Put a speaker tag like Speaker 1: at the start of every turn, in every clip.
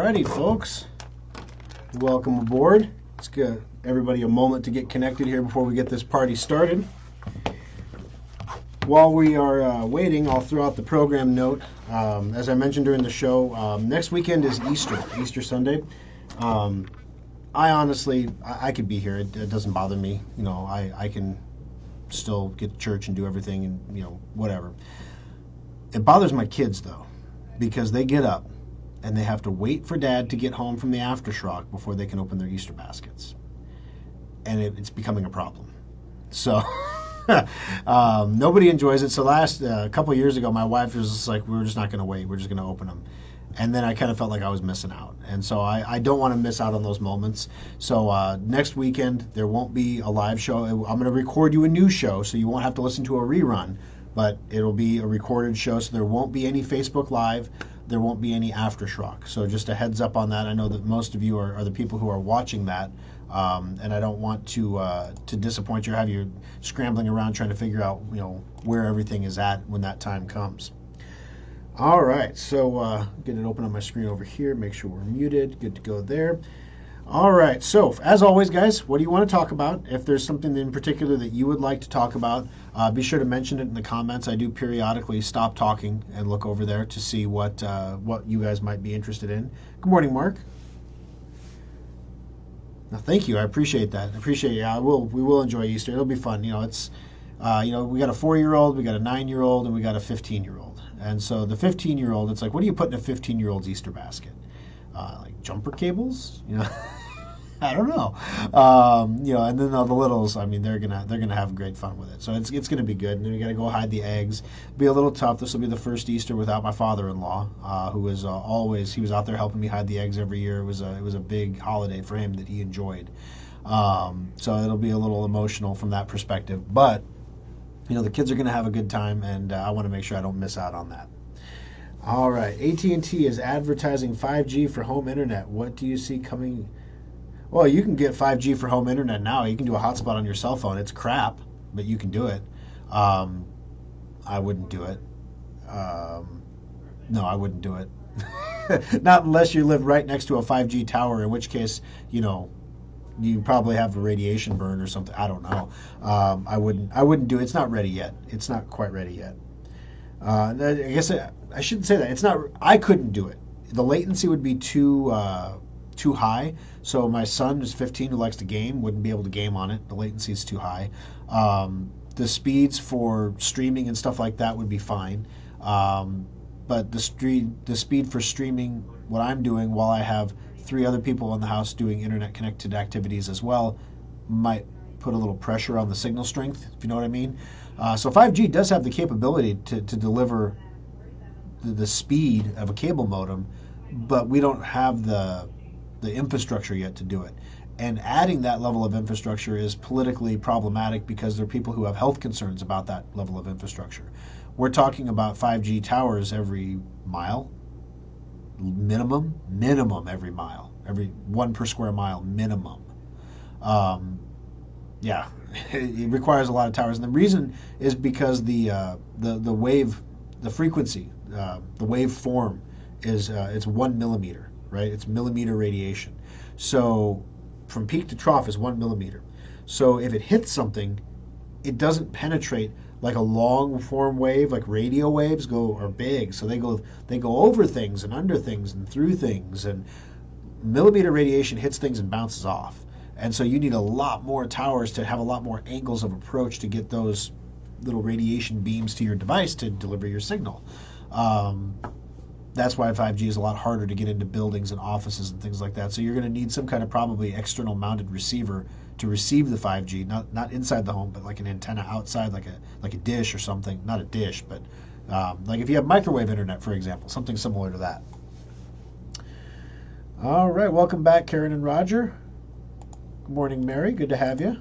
Speaker 1: Alrighty, folks. Welcome aboard. Let's give everybody a moment to get connected here before we get this party started. While we are waiting, I'll throw out the program note. As I mentioned during the show, next weekend is Easter Sunday. I honestly, I could be here. It doesn't bother me. You know, I can still get to church and do everything and, you know, whatever. It bothers my kids, though, because they get up and they have to wait for Dad to get home from the After Schrock before they can open their Easter baskets. And it's becoming a problem. So nobody enjoys it. So last couple of years ago, my wife was just like, we're just not going to wait. We're just going to open them. And then I kind of felt like I was missing out. And so I don't want to miss out on those moments. So next weekend, there won't be a live show. I'm going to record you a new show, so you won't have to listen to a rerun. But it'll be a recorded show, so there won't be any Facebook Live. There won't be any After Schrock. So just a heads up on that. I know that most of you are the people who are watching that. And I don't want to disappoint you or have you scrambling around trying to figure out, you know, where everything is at when that time comes. All right, so get it open on my screen over here. Make sure we're muted. Good to go there. All right, so as always, guys, what do you want to talk about? If there's something in particular that you would like to talk about, be sure to mention it in the comments. I do periodically stop talking and look over there to see what you guys might be interested in. Good morning, Mark. Now, thank you. I appreciate that. I appreciate it. Yeah, we will enjoy Easter. It'll be fun. You know, it's we got a 4-year-old, we got a 9-year-old, and we got a 15-year-old. And so the 15-year-old, it's like, what do you put in a 15-year-old's Easter basket? Like jumper cables? You know, I don't know. You know, and then the littles, I mean, they're gonna have great fun with it. So it's gonna be good. And then we gotta go hide the eggs. Be a little tough. This will be the first Easter without my father-in-law, who was he was out there helping me hide the eggs every year. It was a big holiday for him that he enjoyed. So it'll be a little emotional from that perspective. But you know, the kids are gonna have a good time, and I want to make sure I don't miss out on that. All right, AT&T is advertising 5G for home internet. What do you see coming? Well, you can get 5G for home internet now. You can do a hotspot on your cell phone. It's crap, but you can do it. I wouldn't do it. No, I wouldn't do it. Not unless you live right next to a 5G tower, in which case, you know, you probably have a radiation burn or something. I don't know. I wouldn't do it. It's not ready yet. It's not quite ready yet. I guess I shouldn't say that. It's not. I couldn't do it. The latency would be too high. So my son is 15 who likes to game wouldn't be able to game on it. The latency is too high. The speeds for streaming and stuff like that would be fine. But the speed for streaming what I'm doing while I have 3 other people in the house doing internet connected activities as well might put a little pressure on the signal strength, if you know what I mean. So 5G does have the capability to deliver the speed of a cable modem, but we don't have the infrastructure yet to do it. And adding that level of infrastructure is politically problematic because there are people who have health concerns about that level of infrastructure. We're talking about 5G towers every mile, minimum every mile, every 1 per square mile minimum. Yeah, it requires a lot of towers, and the reason is because the wave, the frequency, the wave form is it's 1 millimeter, right? It's millimeter radiation. So from peak to trough is 1 millimeter. So if it hits something, it doesn't penetrate like a long form wave, like radio waves are big. So they go over things and under things and through things, and millimeter radiation hits things and bounces off. And so you need a lot more towers to have a lot more angles of approach to get those little radiation beams to your device to deliver your signal. That's why 5G is a lot harder to get into buildings and offices and things like that. So you're going to need some kind of probably external mounted receiver to receive the 5G, not inside the home, but like an antenna outside, like a dish or something. Not a dish, but like if you have microwave internet, for example, something similar to that. All right, welcome back, Karen and Roger. Good morning, Mary. Good to have you.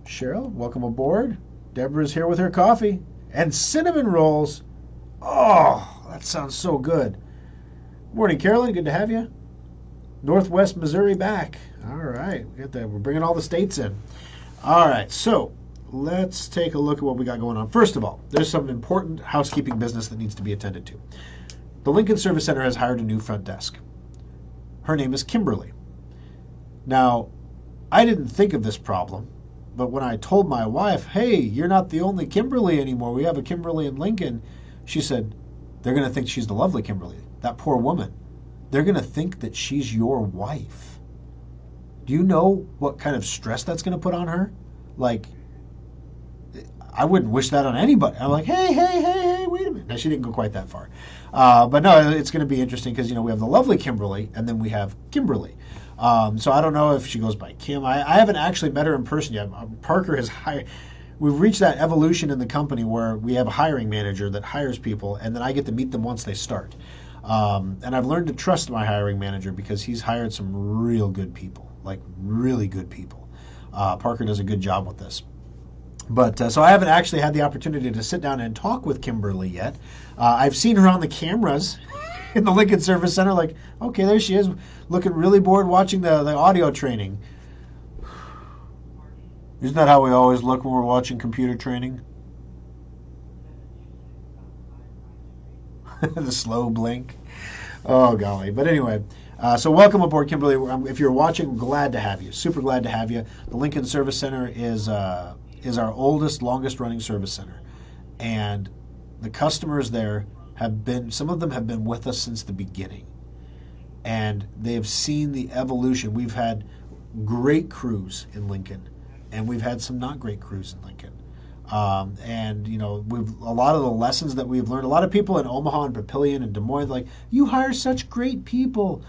Speaker 1: Cheryl, welcome aboard. Deborah's here with her coffee and cinnamon rolls. Oh, that sounds so good. Good morning, Carolyn. Good to have you. Northwest Missouri back. All right, we got that. We're bringing all the states in. All right, so let's take a look at what we got going on. First of all, there's some important housekeeping business that needs to be attended to. The Lincoln Service Center has hired a new front desk. Her name is Kimberly. Now, I didn't think of this problem, but when I told my wife, hey, you're not the only Kimberly anymore, we have a Kimberly in Lincoln, she said, they're going to think she's the lovely Kimberly, that poor woman. They're going to think that she's your wife. Do you know what kind of stress that's going to put on her? Like, I wouldn't wish that on anybody. I'm like, hey, wait a minute. Now, she didn't go quite that far. But no, it's going to be interesting because, we have the lovely Kimberly, and then we have Kimberly. So I don't know if she goes by Kim. I haven't actually met her in person yet. Parker has hired. We've reached that evolution in the company where we have a hiring manager that hires people, and then I get to meet them once they start. And I've learned to trust my hiring manager because he's hired some real good people, like really good people. Parker does a good job with this. But so I haven't actually had the opportunity to sit down and talk with Kimberly yet. I've seen her on the cameras in the Lincoln Service Center, like, okay, there she is, looking really bored watching the audio training. Isn't that how we always look when we're watching computer training? The slow blink. Oh, golly. But anyway, so welcome aboard, Kimberly. If you're watching, glad to have you. Super glad to have you. The Lincoln Service Center is our oldest, longest-running service center. And the customers there some of them have been with us since the beginning. And they have seen the evolution. We've had great crews in Lincoln, and we've had some not great crews in Lincoln. And a lot of the lessons that we've learned, a lot of people in Omaha and Papillion and Des Moines, like, you hire such great people.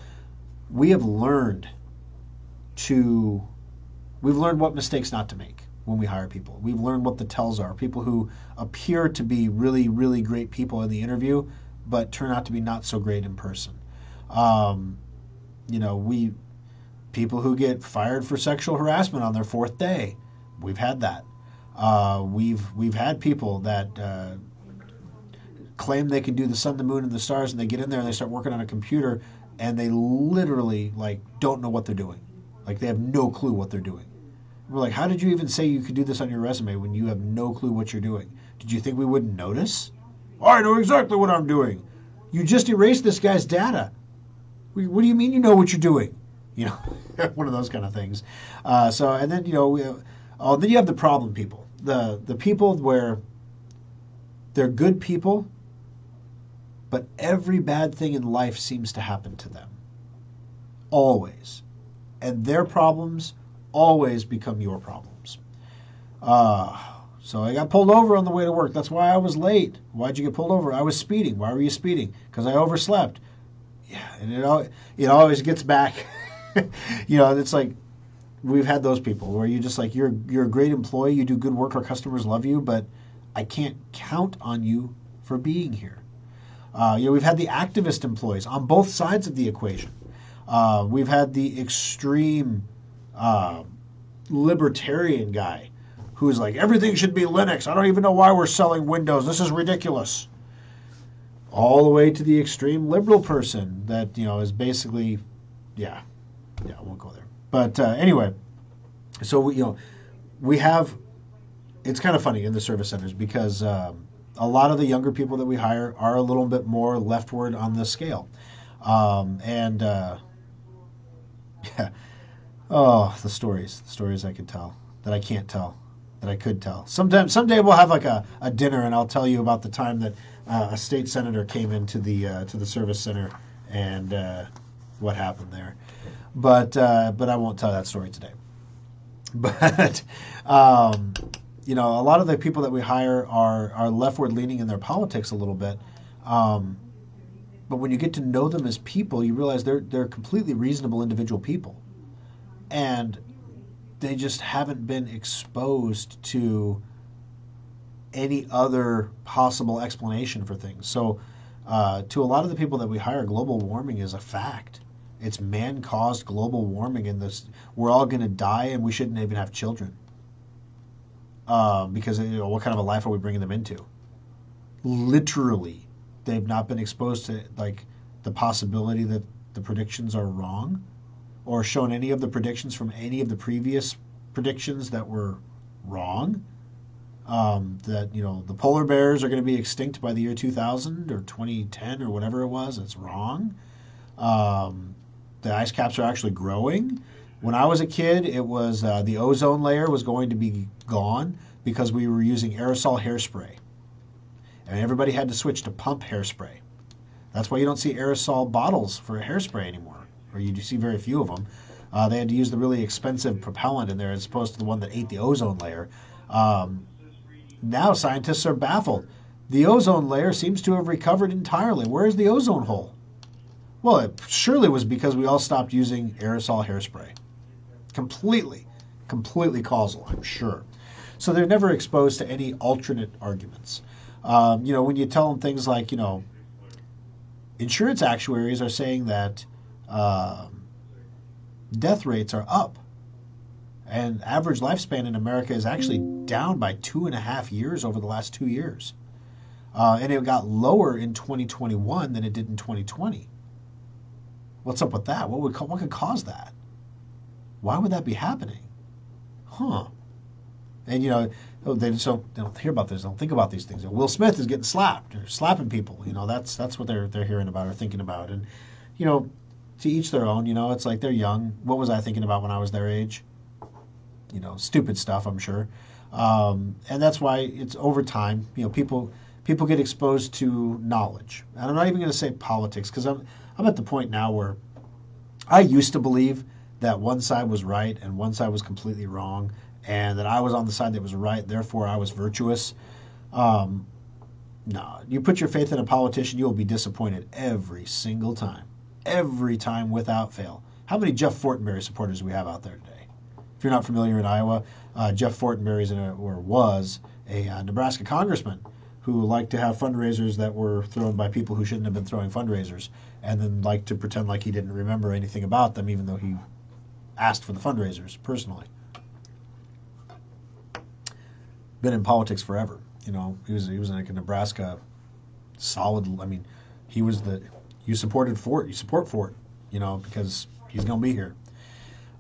Speaker 1: We've learned what mistakes not to make when we hire people. We've learned what the tells are. People who appear to be really, really great people in the interview, but turn out to be not so great in person. People who get fired for sexual harassment on their fourth day. We've had that. We've had people that claim they can do the sun, the moon, and the stars, and they get in there and they start working on a computer, and they literally don't know what they're doing. Like, they have no clue what they're doing. We're like, how did you even say you could do this on your resume when you have no clue what you're doing? Did you think we wouldn't notice? I know exactly what I'm doing. You just erased this guy's data. What do you mean you know what you're doing? One of those kind of things. And then, then you have the problem people. The people where they're good people, but every bad thing in life seems to happen to them. Always. And their problems always become your problems. So I got pulled over on the way to work. That's why I was late. Why'd you get pulled over? I was speeding. Why were you speeding? Because I overslept. Yeah, and it always gets back. It's like we've had those people where you just you're a great employee, you do good work, our customers love you, but I can't count on you for being here. We've had the activist employees on both sides of the equation. We've had the extreme libertarian guy who's like, everything should be Linux. I don't even know why we're selling Windows. This is ridiculous. All the way to the extreme liberal person that, is basically, I won't go there. But anyway, so we have, it's kind of funny in the service centers because a lot of the younger people that we hire are a little bit more leftward on the scale. The stories I could tell that I can't tell, that I could tell. Someday we'll have a dinner and I'll tell you about the time that a state senator came into the service center and what happened there. But I won't tell that story today. But a lot of the people that we hire are leftward leaning in their politics a little bit. But when you get to know them as people, you realize they're completely reasonable individual people. And they just haven't been exposed to any other possible explanation for things. So to a lot of the people that we hire, global warming is a fact. It's man-caused global warming, and we're all going to die, and we shouldn't even have children. Because what kind of a life are we bringing them into? Literally, they've not been exposed to the possibility that the predictions are wrong, or shown any of the predictions from any of the previous predictions that were wrong. That the polar bears are going to be extinct by the year 2000 or 2010 or whatever it was. It's wrong. The ice caps are actually growing. When I was a kid, it was the ozone layer was going to be gone because we were using aerosol hairspray, and everybody had to switch to pump hairspray. That's why you don't see aerosol bottles for hairspray anymore, or you do see very few of them. They had to use the really expensive propellant in there as opposed to the one that ate the ozone layer. Now scientists are baffled. The ozone layer seems to have recovered entirely. Where's the ozone hole? Well, it surely was because we all stopped using aerosol hairspray. Completely causal, I'm sure. So they're never exposed to any alternate arguments. When you tell them things like, insurance actuaries are saying that death rates are up, and average lifespan in America is actually down by 2.5 years over the last 2 years. And it got lower in 2021 than it did in 2020. What's up with that? What could cause that? Why would that be happening? Huh. And, they don't hear about this. They don't think about these things. Will Smith is getting slapped or slapping people. That's what they're hearing about or thinking about. And, to each their own. It's like they're young. What was I thinking about when I was their age? Stupid stuff, I'm sure. And that's why it's over time. People get exposed to knowledge. And I'm not even going to say politics because I'm at the point now where I used to believe that one side was right and one side was completely wrong, and that I was on the side that was right, therefore I was virtuous. No, you put your faith in a politician, you'll be disappointed every single time. Every time without fail. How many Jeff Fortenberry supporters do we have out there today? If you're not familiar in Iowa, Jeff Fortenberry was a Nebraska congressman who liked to have fundraisers that were thrown by people who shouldn't have been throwing fundraisers, and then liked to pretend like he didn't remember anything about them, even though he asked for the fundraisers personally. Been in politics forever. He was like a Nebraska solid. I mean, you supported Fort. You support Fort. Because he's going to be here.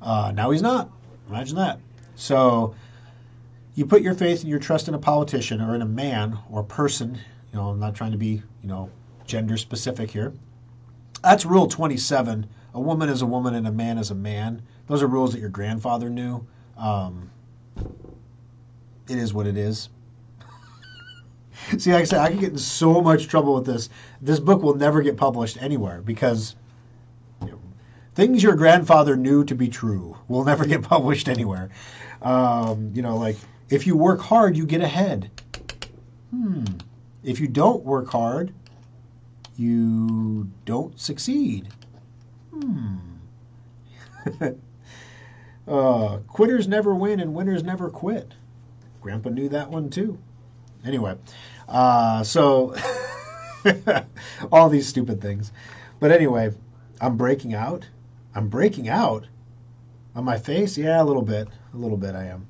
Speaker 1: Now he's not. Imagine that. So you put your faith and your trust in a politician or in a man or person. I'm not trying to be gender specific here. That's Rule 27. A woman is a woman and a man is a man. Those are rules that your grandfather knew. It is what it is. See, like I said, I could get in so much trouble with this. This book will never get published anywhere because things your grandfather knew to be true will never get published anywhere. Like if you work hard, you get ahead. If you don't work hard, you don't succeed. Quitters never win and winners never quit. Grandpa knew that one too. Anyway, so all these stupid things. But anyway, I'm breaking out. I'm breaking out on my face. Yeah, a little bit I am.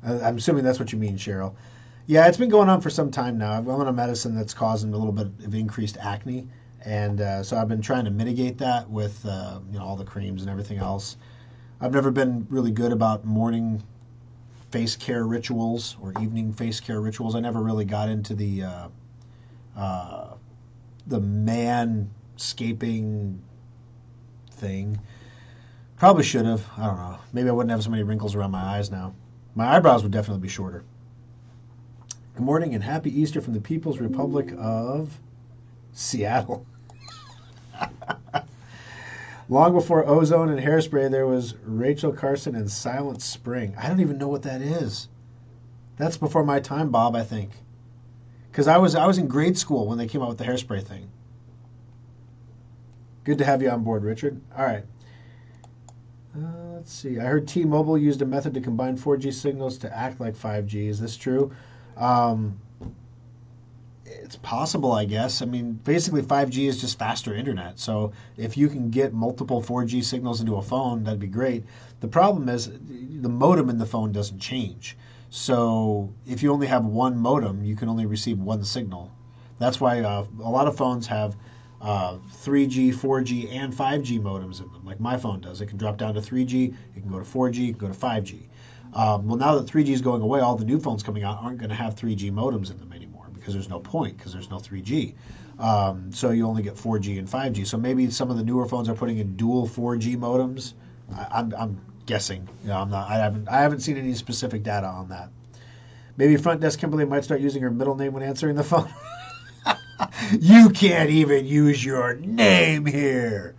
Speaker 1: I'm assuming that's what you mean, Cheryl. Yeah, it's been going on for some time now. I'm on a medicine that's causing a little bit of increased acne. And so I've been trying to mitigate that with all the creams and everything else. I've never been really good about morning face care rituals or evening face care rituals. I never really got into the manscaping thing. Probably should have. I don't know. Maybe I wouldn't have so many wrinkles around my eyes now. My eyebrows would definitely be shorter. Good morning and happy Easter from the People's Republic of Seattle. Long before ozone and hairspray, there was Rachel Carson and Silent Spring. I don't even know what that is. That's before my time, Bob, I think. Because I was in grade school when they came out with the hairspray thing. Good to have you on board, Richard. All right. Let's see. I heard T-Mobile used a method to combine 4G signals to act like 5G. Is this true? It's possible, I guess. I mean, basically 5G is just faster internet. So if you can get multiple 4G signals into a phone, that'd be great. The problem is the modem in the phone doesn't change. So if you only have one modem, you can only receive one signal. That's why a lot of phones have 3G, 4G, and 5G modems in them, like my phone does. It can drop down to 3G, it can go to 4G, it can go to 5G. Well, now that 3G is going away, all the new phones coming out aren't going to have 3G modems in them anymore because there's no point because there's no 3G. So you only get 4G and 5G. So maybe some of the newer phones are putting in dual 4G modems. I'm guessing. I'm not. I haven't seen any specific data on that. Maybe front desk Kimberly might start using her middle name when answering the phone. You can't even use your name here.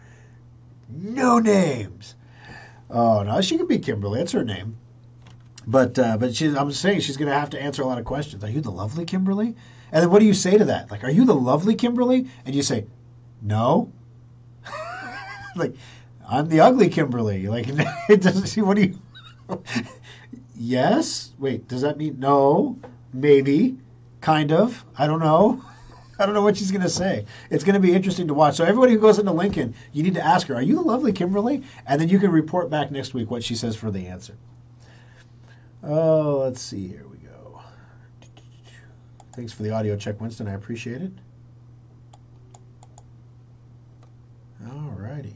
Speaker 1: No names. Oh no, she could be Kimberly. It's her name. But I'm saying she's going to have to answer a lot of questions. Are you the lovely Kimberly? And then what do you say to that? Like, are you the lovely Kimberly? And you say, no. Like, I'm the ugly Kimberly. Like, it doesn't see. What do you? Yes. Wait. Does that mean no? Maybe. Kind of. I don't know. I don't know what she's going to say. It's going to be interesting to watch. So everybody who goes into Lincoln, you need to ask her, are you the lovely Kimberly? And then you can report back next week what she says for the answer. Oh, let's see. Here we go. Thanks for the audio check, Winston. I appreciate it. All righty.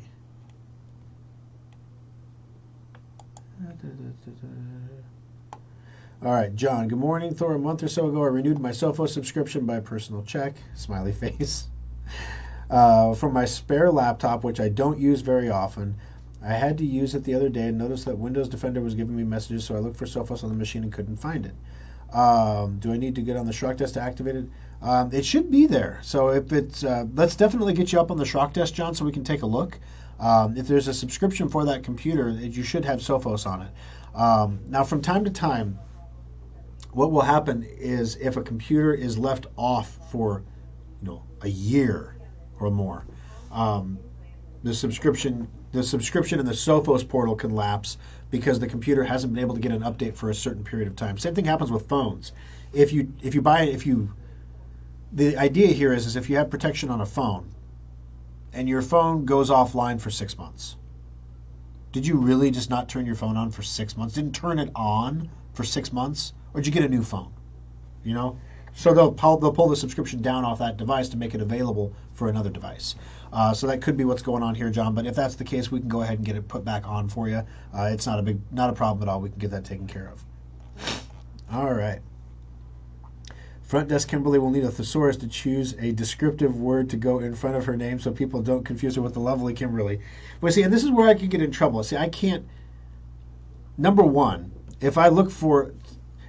Speaker 1: All right, John. Good morning, Thor. A month or so ago, I renewed my Sophos subscription by personal check. Smiley face. From my spare laptop, which I don't use very often. I had to use it the other day and noticed that Windows Defender was giving me messages, so I looked for Sophos on the machine and couldn't find it. Do I need to get on the Schrock desk to activate it? It should be there. So if it's, let's definitely get you up on the Schrock desk, John, so we can take a look. If there's a subscription for that computer, you should have Sophos on it. Now, from time to time, what will happen is if a computer is left off for, a year or more, the subscription in the Sophos portal can lapse because the computer hasn't been able to get an update for a certain period of time. Same thing happens with phones. The idea here is if you have protection on a phone and your phone goes offline for 6 months, did you really just not turn your phone on for 6 months? Didn't turn it on for 6 months? Or did you get a new phone? So they'll pull the subscription down off that device to make it available for another device. So that could be what's going on here, John. But if that's the case, we can go ahead and get it put back on for you. It's not a problem at all. We can get that taken care of. All right. Front desk Kimberly will need a thesaurus to choose a descriptive word to go in front of her name so people don't confuse her with the lovely Kimberly. But see, and this is where I could get in trouble. See, I can't. Number one, if I look at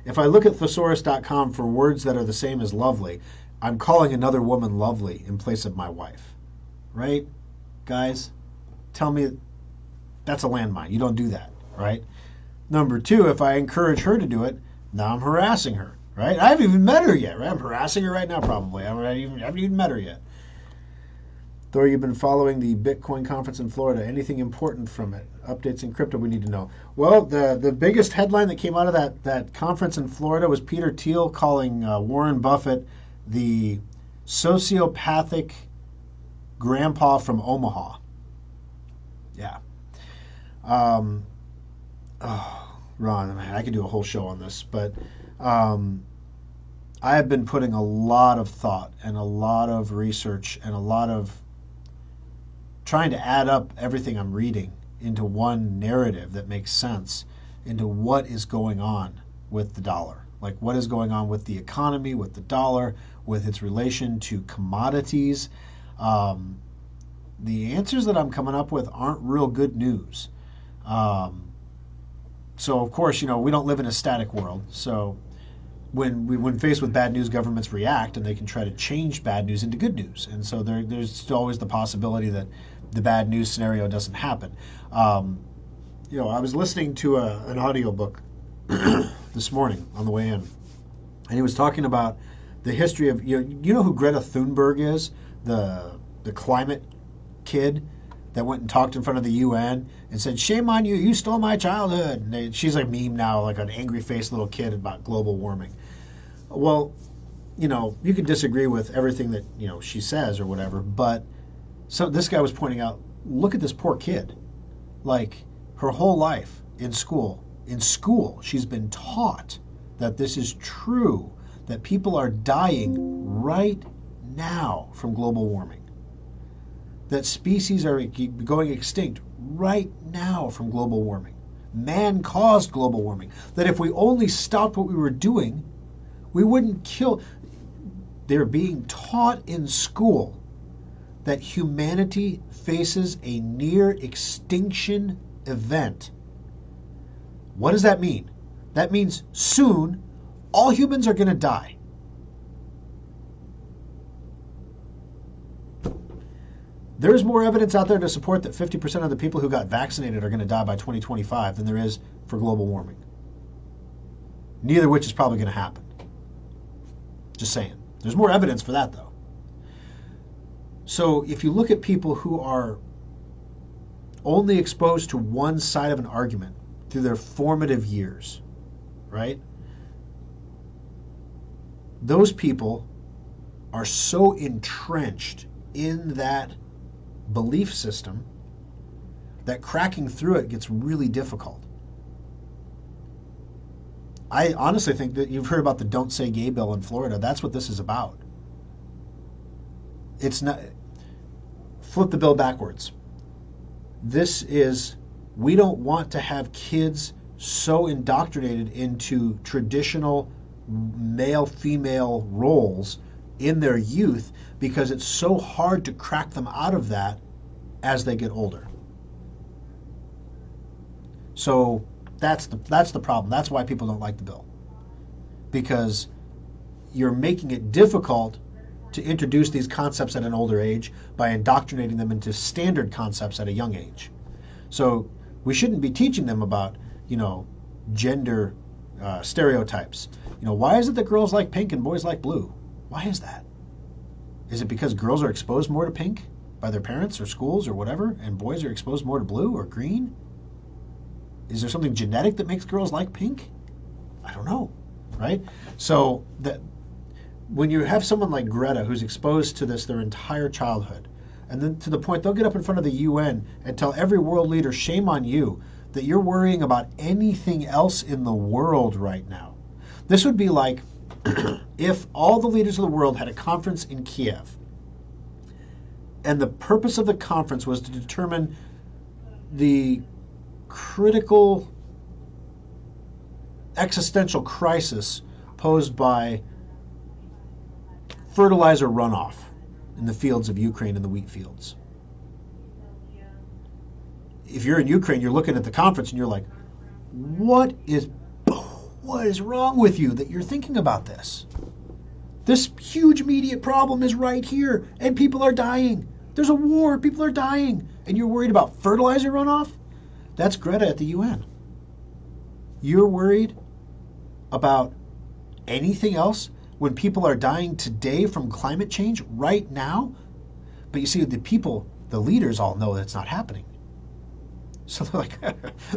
Speaker 1: thesaurus.com for words that are the same as lovely, I'm calling another woman lovely in place of my wife. Right? Guys, tell me that's a landmine. You don't do that, right? Number two, if I encourage her to do it, now I'm harassing her, right? I haven't even met her yet, right? I'm harassing her right now, probably. I haven't even met her yet. Thor, you've been following the Bitcoin conference in Florida. Anything important from it? Updates in crypto we need to know. Well, the biggest headline that came out of that conference in Florida was Peter Thiel calling Warren Buffett the sociopathic grandpa from Omaha. Yeah. Ron, man, I could do a whole show on this, but I have been putting a lot of thought and a lot of research and a lot of trying to add up everything I'm reading into one narrative that makes sense into what is going on with the dollar. Like what is going on with the economy, with the dollar, with its relation to commodities. The answers that I'm coming up with aren't real good news. So, of course, we don't live in a static world. So when faced with bad news, governments react, and they can try to change bad news into good news. And so there's still always the possibility that the bad news scenario doesn't happen. I was listening to an audiobook this morning on the way in, and he was talking about the history of, you know who Greta Thunberg is? The climate kid that went and talked in front of the UN and said, "Shame on you, you stole my childhood." And she's a meme now, like an angry-faced little kid about global warming. Well, you could disagree with everything that, she says or whatever, but so this guy was pointing out, look at this poor kid. Like, her whole life in school, she's been taught that this is true, that people are dying right now from global warming. That species are going extinct right now from global warming. man caused global warming. That if we only stopped what we were doing, we wouldn't kill. They're being taught in school that humanity faces a near extinction event. What does that mean? That means soon all humans are going to die. There's more evidence out there to support that 50% of the people who got vaccinated are going to die by 2025 than there is for global warming. Neither of which is probably going to happen. Just saying. There's more evidence for that, though. So if you look at people who are only exposed to one side of an argument through their formative years, right? Those people are so entrenched in that belief system that cracking through it gets really difficult. I honestly think that you've heard about the Don't Say Gay bill in Florida. That's what this is about. It's not, flip the bill backwards. This is, we don't want to have kids so indoctrinated into traditional male-female roles in their youth because it's so hard to crack them out of that as they get older. So that's the problem. That's why people don't like the bill. Because you're making it difficult to introduce these concepts at an older age by indoctrinating them into standard concepts at a young age. So we shouldn't be teaching them about, gender stereotypes. Why is it that girls like pink and boys like blue? Why is that? Is it because girls are exposed more to pink by their parents or schools or whatever, and boys are exposed more to blue or green? Is there something genetic that makes girls like pink? I don't know, right? So that when you have someone like Greta who's exposed to this their entire childhood, and then to the point they'll get up in front of the UN and tell every world leader, shame on you, that you're worrying about anything else in the world right now. This would be like if all the leaders of the world had a conference in Kiev, and the purpose of the conference was to determine the critical existential crisis posed by fertilizer runoff in the fields of Ukraine and the wheat fields. If you're in Ukraine, you're looking at the conference and you're like, what is wrong with you that you're thinking about this? This huge immediate problem is right here and people are dying. There's a war, people are dying, and you're worried about fertilizer runoff? That's Greta at the UN. You're worried about anything else when people are dying today from climate change right now? But you see, the leaders all know that it's not happening. So they're like,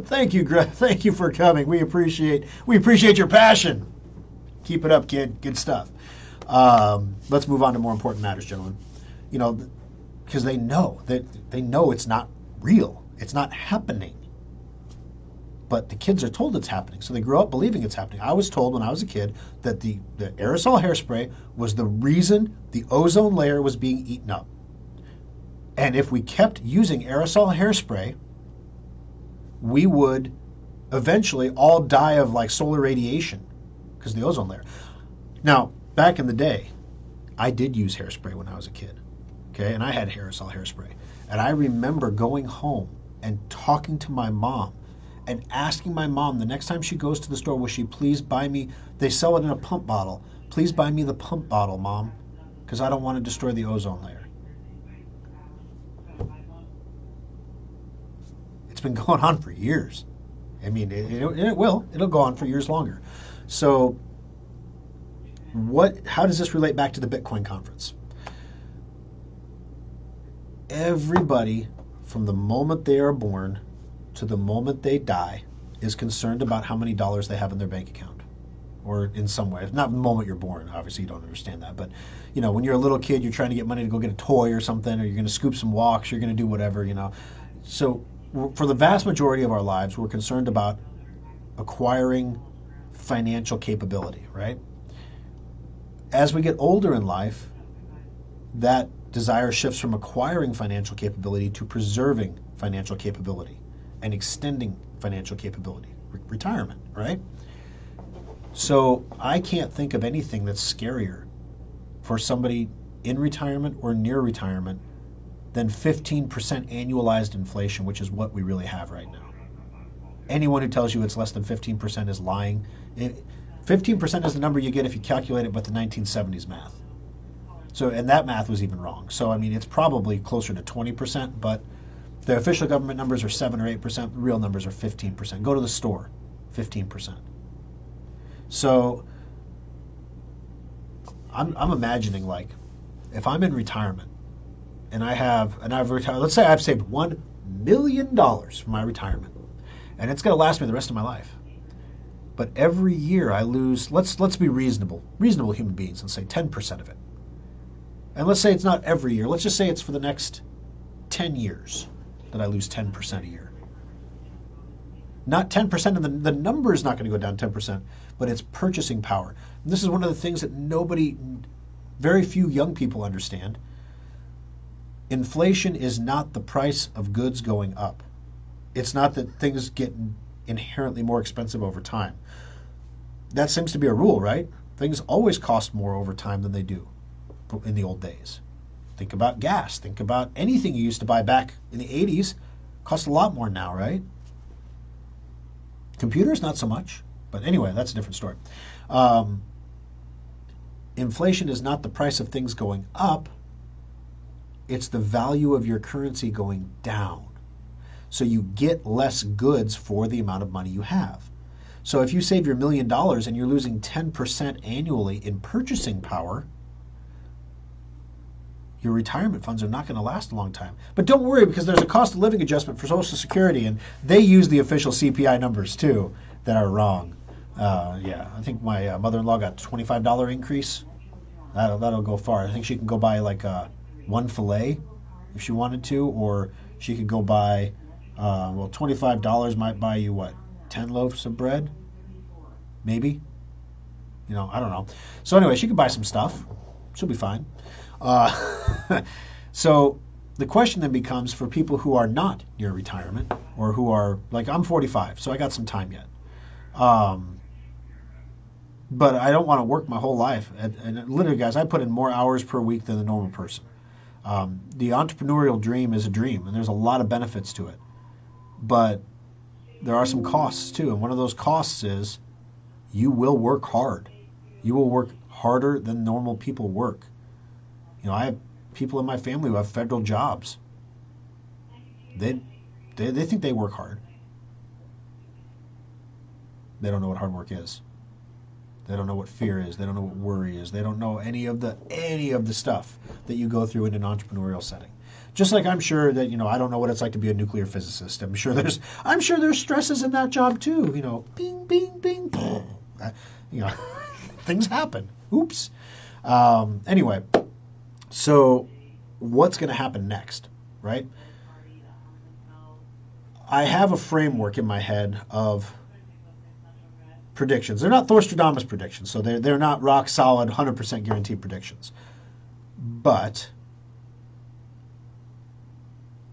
Speaker 1: thank you, Greta. Thank you for coming. We appreciate your passion. Keep it up, kid. Good stuff. Let's move on to more important matters, gentlemen. Because they know it's not real. It's not happening. But the kids are told it's happening, so they grow up believing it's happening. I was told when I was a kid that the aerosol hairspray was the reason the ozone layer was being eaten up. And if we kept using aerosol hairspray, we would eventually all die of like solar radiation because of the ozone layer. Now, back in the day, I did use hairspray when I was a kid, okay? And I had aerosol hairspray. And I remember going home and talking to my mom and asking my mom the next time she goes to the store, will she please buy me, they sell it in a pump bottle, please buy me the pump bottle, Mom, because I don't want to destroy the ozone layer. It's been going on for years. I mean, it will. It'll go on for years longer. So how does this relate back to the Bitcoin conference? Everybody, from the moment they are born to the moment they die, is concerned about how many dollars they have in their bank account, or in some way. Not the moment you're born, obviously you don't understand that, but when you're a little kid, you're trying to get money to go get a toy or something, or you're going to scoop some walks, you're going to do whatever, So for the vast majority of our lives, we're concerned about acquiring financial capability, right? As we get older in life, that desire shifts from acquiring financial capability to preserving financial capability and extending financial capability, retirement, right? So I can't think of anything that's scarier for somebody in retirement or near retirement than 15% annualized inflation, which is what we really have right now. Anyone who tells you it's less than 15% is lying. 15% is the number you get if you calculate it with the 1970s math. So, and that math was even wrong. So, I mean, it's probably closer to 20%, but the official government numbers are 7 or 8%. The real numbers are 15%. Go to the store, 15%. So, I'm imagining, like, if I'm in retirement and I've retired, let's say I've saved $1 million for my retirement, and it's going to last me the rest of my life. But every year I lose, let's be reasonable human beings, and say 10% of it. And let's say it's not every year. Let's just say it's for the next 10 years that I lose 10% a year. Not 10%, and the number is not going to go down 10%, but it's purchasing power. And this is one of the things that very few young people understand. Inflation is not the price of goods going up. It's not that things get inherently more expensive over time. That seems to be a rule, right? Things always cost more over time than they do in the old days. Think about gas. Think about anything you used to buy back in the 80s. Costs a lot more now, right? Computers, not so much. But anyway, that's a different story. Inflation is not the price of things going up. It's the value of your currency going down. So you get less goods for the amount of money you have. So if you save your $1 million and you're losing 10% annually in purchasing power, your retirement funds are not going to last a long time. But don't worry, because there's a cost of living adjustment for Social Security, and they use the official CPI numbers too that are wrong. I think my mother-in-law got a $25 increase. That'll go far. I think she can go buy like one filet if she wanted to, or she could go buy, $25 might buy you what, 10 loaves of bread? Maybe? I don't know. So anyway, she could buy some stuff. She'll be fine. So the question then becomes, for people who are not near retirement, or who are, like, I'm 45, so I got some time yet. But I don't want to work my whole life. And literally, guys, I put in more hours per week than the normal person. The entrepreneurial dream is a dream, and there's a lot of benefits to it. But there are some costs too, and one of those costs is you will work hard. You will work harder than normal people work. I have people in my family who have federal jobs. They think they work hard. They don't know what hard work is. They don't know what fear is. They don't know what worry is. They don't know any of the stuff that you go through in an entrepreneurial setting. Just like I'm sure that, I don't know what it's like to be a nuclear physicist. I'm sure there's stresses in that job too. Bing, bing, bing. Things happen. Oops. Anyway, so what's going to happen next, right? I have a framework in my head of predictions. They're not Thorstradamus predictions, so they're not rock solid, 100% guaranteed predictions. But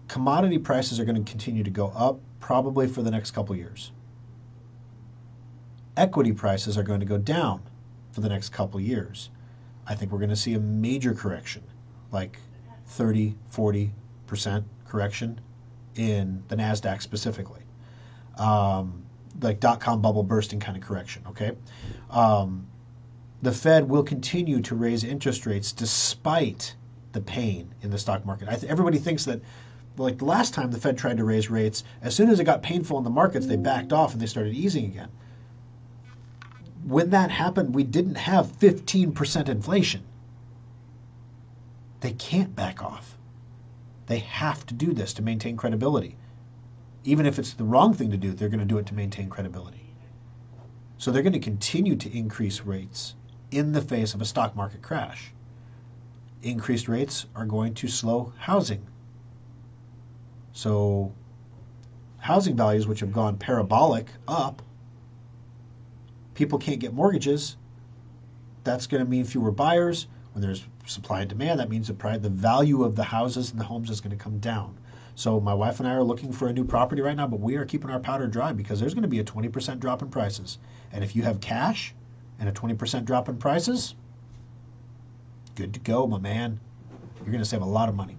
Speaker 1: commodity prices are going to continue to go up probably for the next couple years. Equity prices are going to go down for the next couple years. I think we're going to see a major correction, like 30, 40% correction in the NASDAQ specifically. Like dot-com bubble bursting kind of correction, okay? The Fed will continue to raise interest rates despite the pain in the stock market. Everybody thinks that, like the last time the Fed tried to raise rates, as soon as it got painful in the markets, they backed off and they started easing again. When that happened, we didn't have 15% inflation. They can't back off. They have to do this to maintain credibility. Even if it's the wrong thing to do, they're going to do it to maintain credibility. So they're going to continue to increase rates in the face of a stock market crash. Increased rates are going to slow housing. So housing values, which have gone parabolic up, people can't get mortgages. That's going to mean fewer buyers. When there's supply and demand, that means the value of the houses and the homes is going to come down. So my wife and I are looking for a new property right now, but we are keeping our powder dry because there's going to be a 20% drop in prices. And if you have cash and a 20% drop in prices, good to go, my man. You're going to save a lot of money.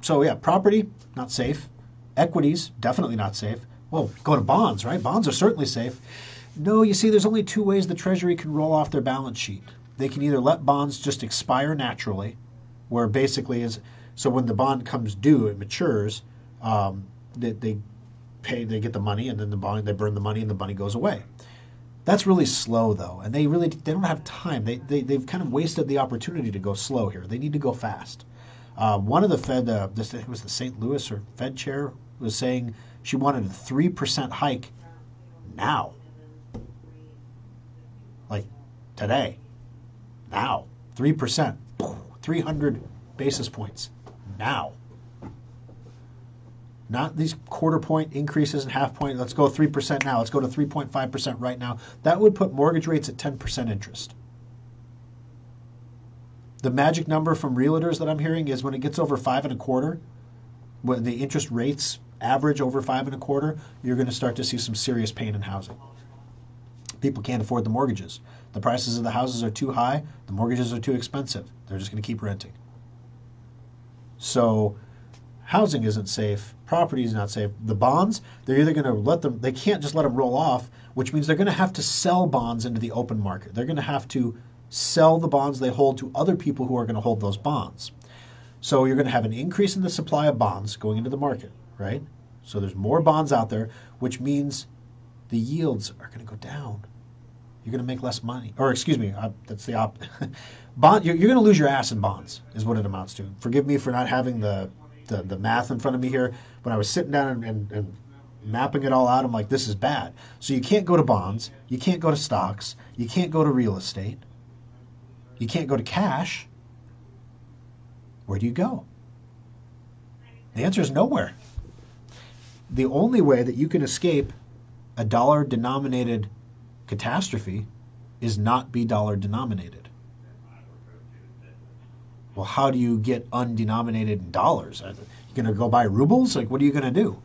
Speaker 1: So yeah, property, not safe. Equities, definitely not safe. Well, go to bonds, right? Bonds are certainly safe. No, you see, there's only two ways the Treasury can roll off their balance sheet. They can either let bonds just expire naturally, where basically is, so when the bond comes due, it matures, they get the money, and then they burn the money, and the money goes away. That's really slow, though, and they don't have time. They've kind of wasted the opportunity to go slow here. They need to go fast. One of the Fed, I think it was the St. Louis or Fed chair, was saying she wanted a 3% hike now. Like today. Now. 3%. 300 basis points. Now. Not these quarter point increases and half point. Let's go 3% now. Let's go to 3.5% right now. That would put mortgage rates at 10% interest. The magic number from realtors that I'm hearing is when it gets over 5.25%, when the interest rates average over 5.25%, you're going to start to see some serious pain in housing. People can't afford the mortgages. The prices of the houses are too high. The mortgages are too expensive. They're just going to keep renting. So housing isn't safe. Property is not safe. The bonds, they're either going to let them, they can't just let them roll off, which means they're going to have to sell bonds into the open market. They're going to have to sell the bonds they hold to other people who are going to hold those bonds. So you're going to have an increase in the supply of bonds going into the market, right? So there's more bonds out there, which means the yields are going to go down. You're going to make less money. Or excuse me, that's the opposite. You're going to lose your ass in bonds is what it amounts to. Forgive me for not having the math in front of me here. When I was sitting down and mapping it all out, I'm like, this is bad. So you can't go to bonds. You can't go to stocks. You can't go to real estate. You can't go to cash. Where do you go? The answer is nowhere. The only way that you can escape a dollar-denominated catastrophe is not be dollar-denominated. Well, how do you get undenominated in dollars? You're going to go buy rubles? Like, what are you going to do?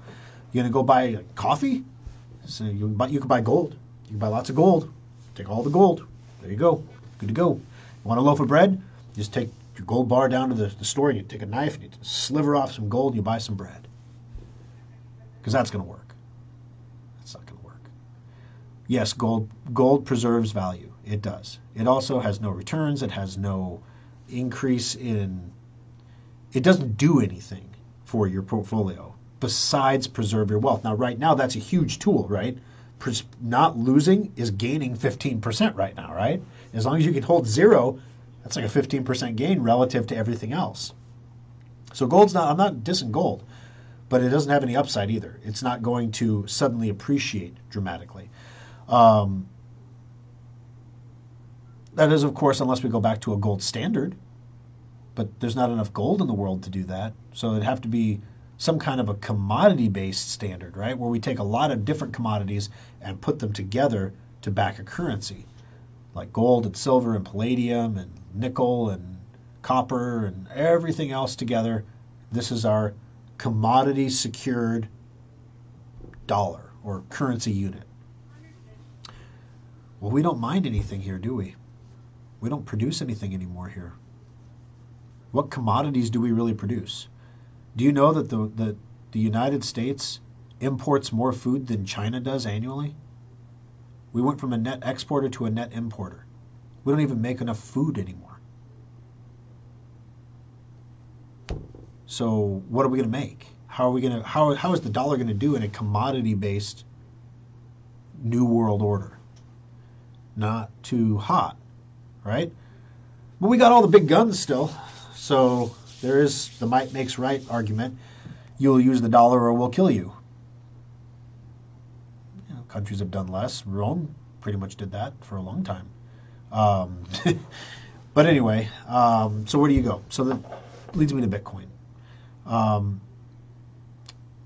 Speaker 1: You're going to go buy coffee? So you can buy gold. You can buy lots of gold. Take all the gold. There you go. Good to go. You want a loaf of bread? Just take your gold bar down to the store, and you take a knife, and you sliver off some gold, and you buy some bread. Because that's going to work. That's not going to work. Yes, gold preserves value. It does. It also has no returns. It has no increase in... It doesn't do anything for your portfolio besides preserve your wealth. Now, right now, that's a huge tool, right? Not losing is gaining 15% right now, right? As long as you can hold zero, that's like a 15% gain relative to everything else. So I'm not dissing gold, but it doesn't have any upside either. It's not going to suddenly appreciate dramatically. That is, of course, unless we go back to a gold standard, but there's not enough gold in the world to do that. So it'd have to be some kind of a commodity-based standard, right? Where we take a lot of different commodities and put them together to back a currency, like gold and silver and palladium and nickel and copper and everything else together. This is our commodity-secured dollar or currency unit. Well, we don't mind anything here, do we? We don't produce anything anymore here. What commodities do we really produce? Do you know that the United States imports more food than China does annually? We went from a net exporter to a net importer. We don't even make enough food anymore. So what are we going to make? How is the dollar going to do in a commodity-based new world order? Not too hot, right? But we got all the big guns still. So there is the might makes right argument. You'll use the dollar or we'll kill you. Countries have done less. Rome pretty much did that for a long time. But anyway, so where do you go? So that leads me to Bitcoin.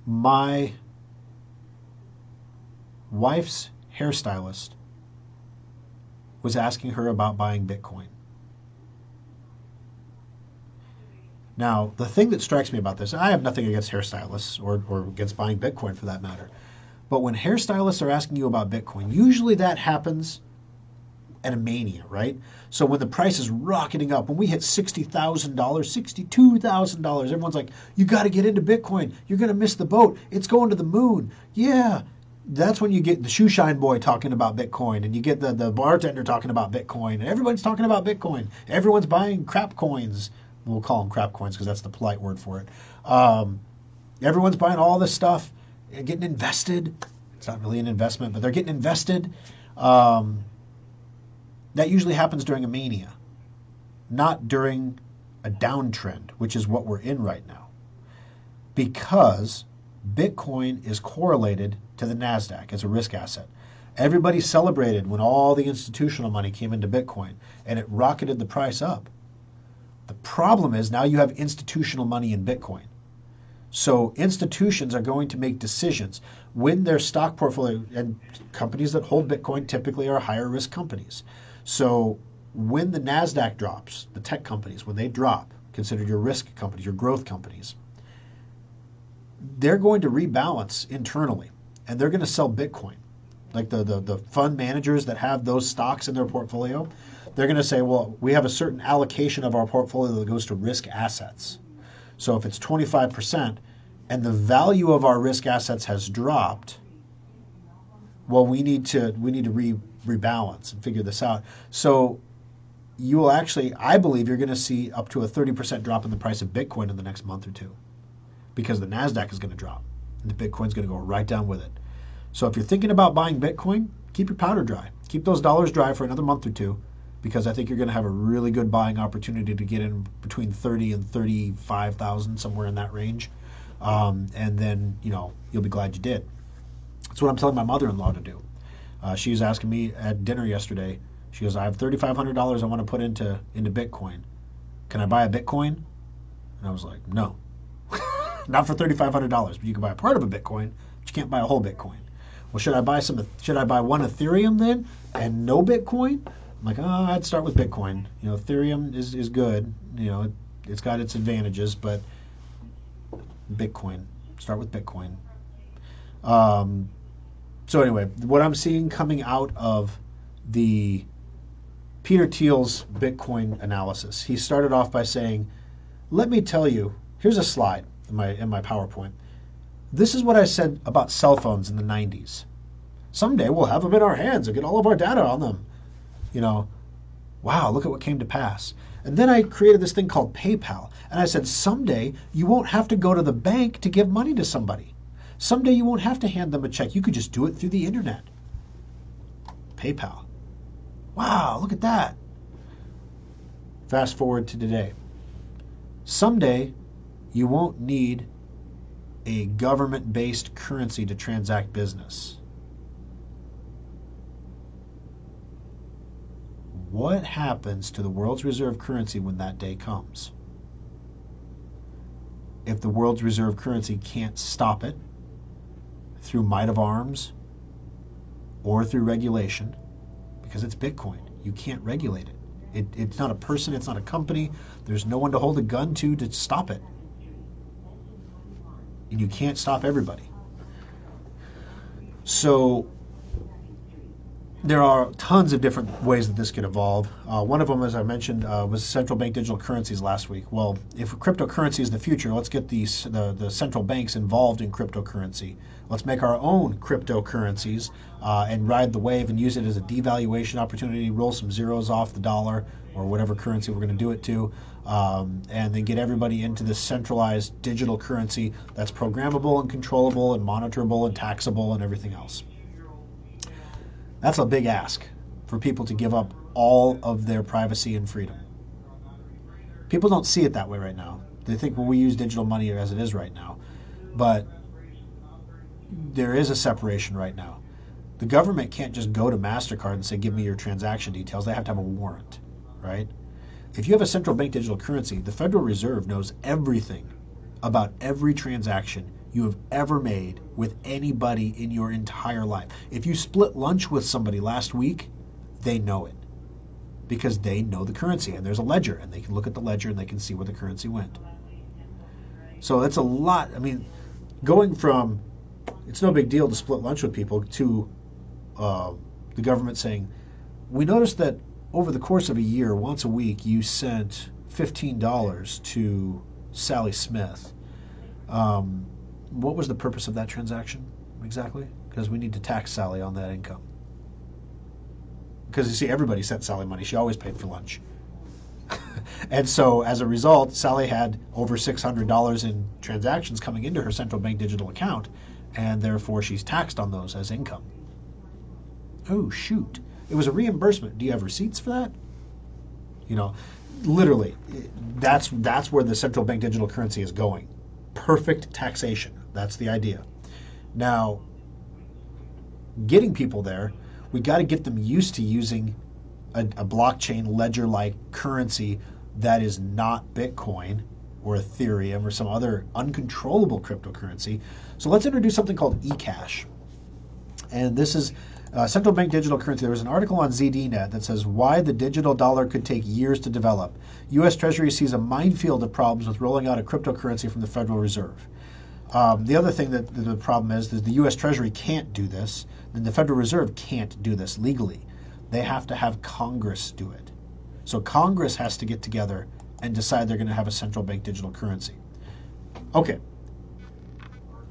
Speaker 1: My wife's hairstylist was asking her about buying Bitcoin. Now, the thing that strikes me about this, I have nothing against hairstylists or against buying Bitcoin for that matter, but when hairstylists are asking you about Bitcoin, usually that happens at a mania, right? So when the price is rocketing up, when we hit $60,000, $62,000, everyone's like, you got to get into Bitcoin. You're going to miss the boat. It's going to the moon. Yeah. That's when you get the shoe shine boy talking about Bitcoin, and you get the bartender talking about Bitcoin, and everyone's talking about Bitcoin. Everyone's buying crap coins. We'll call them crap coins because that's the polite word for it. Everyone's buying all this stuff and getting invested. It's not really an investment, but they're getting invested. That usually happens during a mania, not during a downtrend, which is what we're in right now. Because Bitcoin is correlated to the NASDAQ as a risk asset. Everybody celebrated when all the institutional money came into Bitcoin, and it rocketed the price up. The problem is now you have institutional money in Bitcoin. So institutions are going to make decisions when their stock portfolio, and companies that hold Bitcoin typically are higher risk companies. So when the NASDAQ drops, the tech companies, when they drop, considered your risk companies, your growth companies, they're going to rebalance internally, and they're going to sell Bitcoin. Like the fund managers that have those stocks in their portfolio, they're going to say, well, we have a certain allocation of our portfolio that goes to risk assets. So if it's 25% and the value of our risk assets has dropped, well, we need to rebalance and figure this out. So you will actually, I believe you're going to see up to a 30% drop in the price of Bitcoin in the next month or two, because the NASDAQ is going to drop and the Bitcoin's going to go right down with it. So if you're thinking about buying Bitcoin, keep your powder dry. Keep those dollars dry for another month or two, because I think you're going to have a really good buying opportunity to get in between 30 and 35,000, somewhere in that range. And then, you'll be glad you did. That's what I'm telling my mother-in-law to do. She was asking me at dinner yesterday. She goes, I have $3,500 I want to put into Bitcoin. Can I buy a Bitcoin? And I was like, no. Not for $3,500, but you can buy a part of a Bitcoin, but you can't buy a whole Bitcoin. Well, should I buy one Ethereum then and no Bitcoin? I'm like, I'd start with Bitcoin. Ethereum is good. It's got its advantages, but Bitcoin. Start with Bitcoin. So anyway, what I'm seeing coming out of the Peter Thiel's Bitcoin analysis, he started off by saying, let me tell you, here's a slide in my PowerPoint. This is what I said about cell phones in the 90s. Someday we'll have them in our hands and get all of our data on them. Wow, look at what came to pass. And then I created this thing called PayPal. And I said, someday you won't have to go to the bank to give money to somebody. Someday you won't have to hand them a check. You could just do it through the internet. PayPal. Wow, look at that. Fast forward to today. Someday you won't need a government-based currency to transact business. What happens to the world's reserve currency when that day comes? If the world's reserve currency can't stop it through might of arms or through regulation, because it's Bitcoin, you can't regulate it. It's not a person, it's not a company. There's no one to hold a gun to stop it. And you can't stop everybody. So there are tons of different ways that this could evolve. One of them, as I mentioned, was central bank digital currencies last week. Well, if cryptocurrency is the future, let's get the central banks involved in cryptocurrency. Let's make our own cryptocurrencies and ride the wave and use it as a devaluation opportunity, roll some zeros off the dollar or whatever currency we're going to do it to, and then get everybody into this centralized digital currency that's programmable and controllable and monitorable and taxable and everything else. That's a big ask for people to give up all of their privacy and freedom. People don't see it that way right now. They think, well, we use digital money as it is right now. But there is a separation right now. The government can't just go to MasterCard and say, give me your transaction details. They have to have a warrant, right? If you have a central bank digital currency, the Federal Reserve knows everything about every transaction you have ever made with anybody in your entire life. If you split lunch with somebody last week, they know it because they know the currency, and there's a ledger, and they can look at the ledger and they can see where the currency went. So it's a lot. I mean, going from it's no big deal to split lunch with people to the government saying, we noticed that over the course of a year, once a week, you sent $15 to Sally Smith. What was the purpose of that transaction exactly? Because we need to tax Sally on that income. Because you see, everybody sent Sally money. She always paid for lunch. And so as a result, Sally had over $600 in transactions coming into her central bank digital account, and therefore she's taxed on those as income. Oh, shoot. It was a reimbursement. Do you have receipts for that? You know, literally, that's where the central bank digital currency is going. Perfect taxation. That's the idea. Now, getting people there, we got to get them used to using a blockchain ledger-like currency that is not Bitcoin or Ethereum or some other uncontrollable cryptocurrency. So let's introduce something called eCash. And this is central bank digital currency. There was an article on ZDNet that says why the digital dollar could take years to develop. U.S. Treasury sees a minefield of problems with rolling out a cryptocurrency from the Federal Reserve. The other thing that the problem is that the U.S. Treasury can't do this, and the Federal Reserve can't do this legally. They have to have Congress do it. So Congress has to get together and decide they're going to have a central bank digital currency. Okay.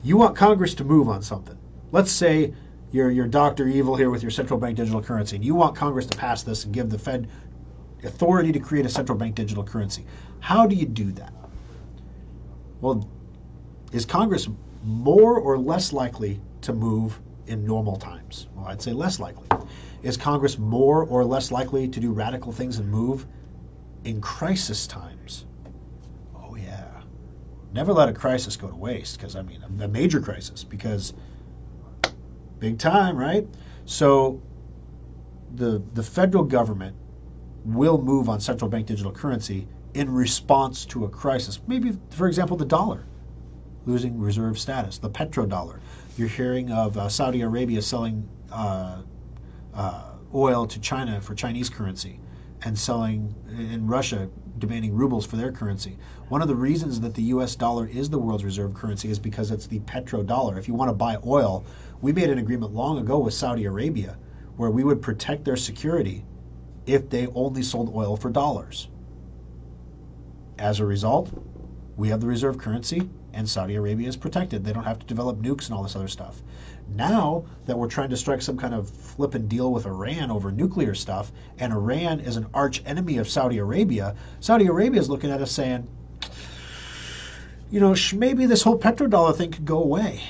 Speaker 1: You want Congress to move on something. Let's say you're Dr. Evil here with your central bank digital currency, and you want Congress to pass this and give the Fed authority to create a central bank digital currency. How do you do that? Well, is Congress more or less likely to move in normal times? Well, I'd say less likely. Is Congress more or less likely to do radical things and move in crisis times? Oh, yeah. Never let a crisis go to waste, because, I mean, a major crisis, because big time, right? So the federal government will move on central bank digital currency in response to a crisis. Maybe, for example, the dollar losing reserve status, the petrodollar. You're hearing of Saudi Arabia selling oil to China for Chinese currency and selling in Russia, demanding rubles for their currency. One of the reasons that the US dollar is the world's reserve currency is because it's the petrodollar. If you want to buy oil, we made an agreement long ago with Saudi Arabia where we would protect their security if they only sold oil for dollars. As a result, we have the reserve currency and Saudi Arabia is protected. They don't have to develop nukes and all this other stuff. Now that we're trying to strike some kind of flippin' deal with Iran over nuclear stuff, and Iran is an arch enemy of Saudi Arabia is looking at us saying, you know, maybe this whole petrodollar thing could go away.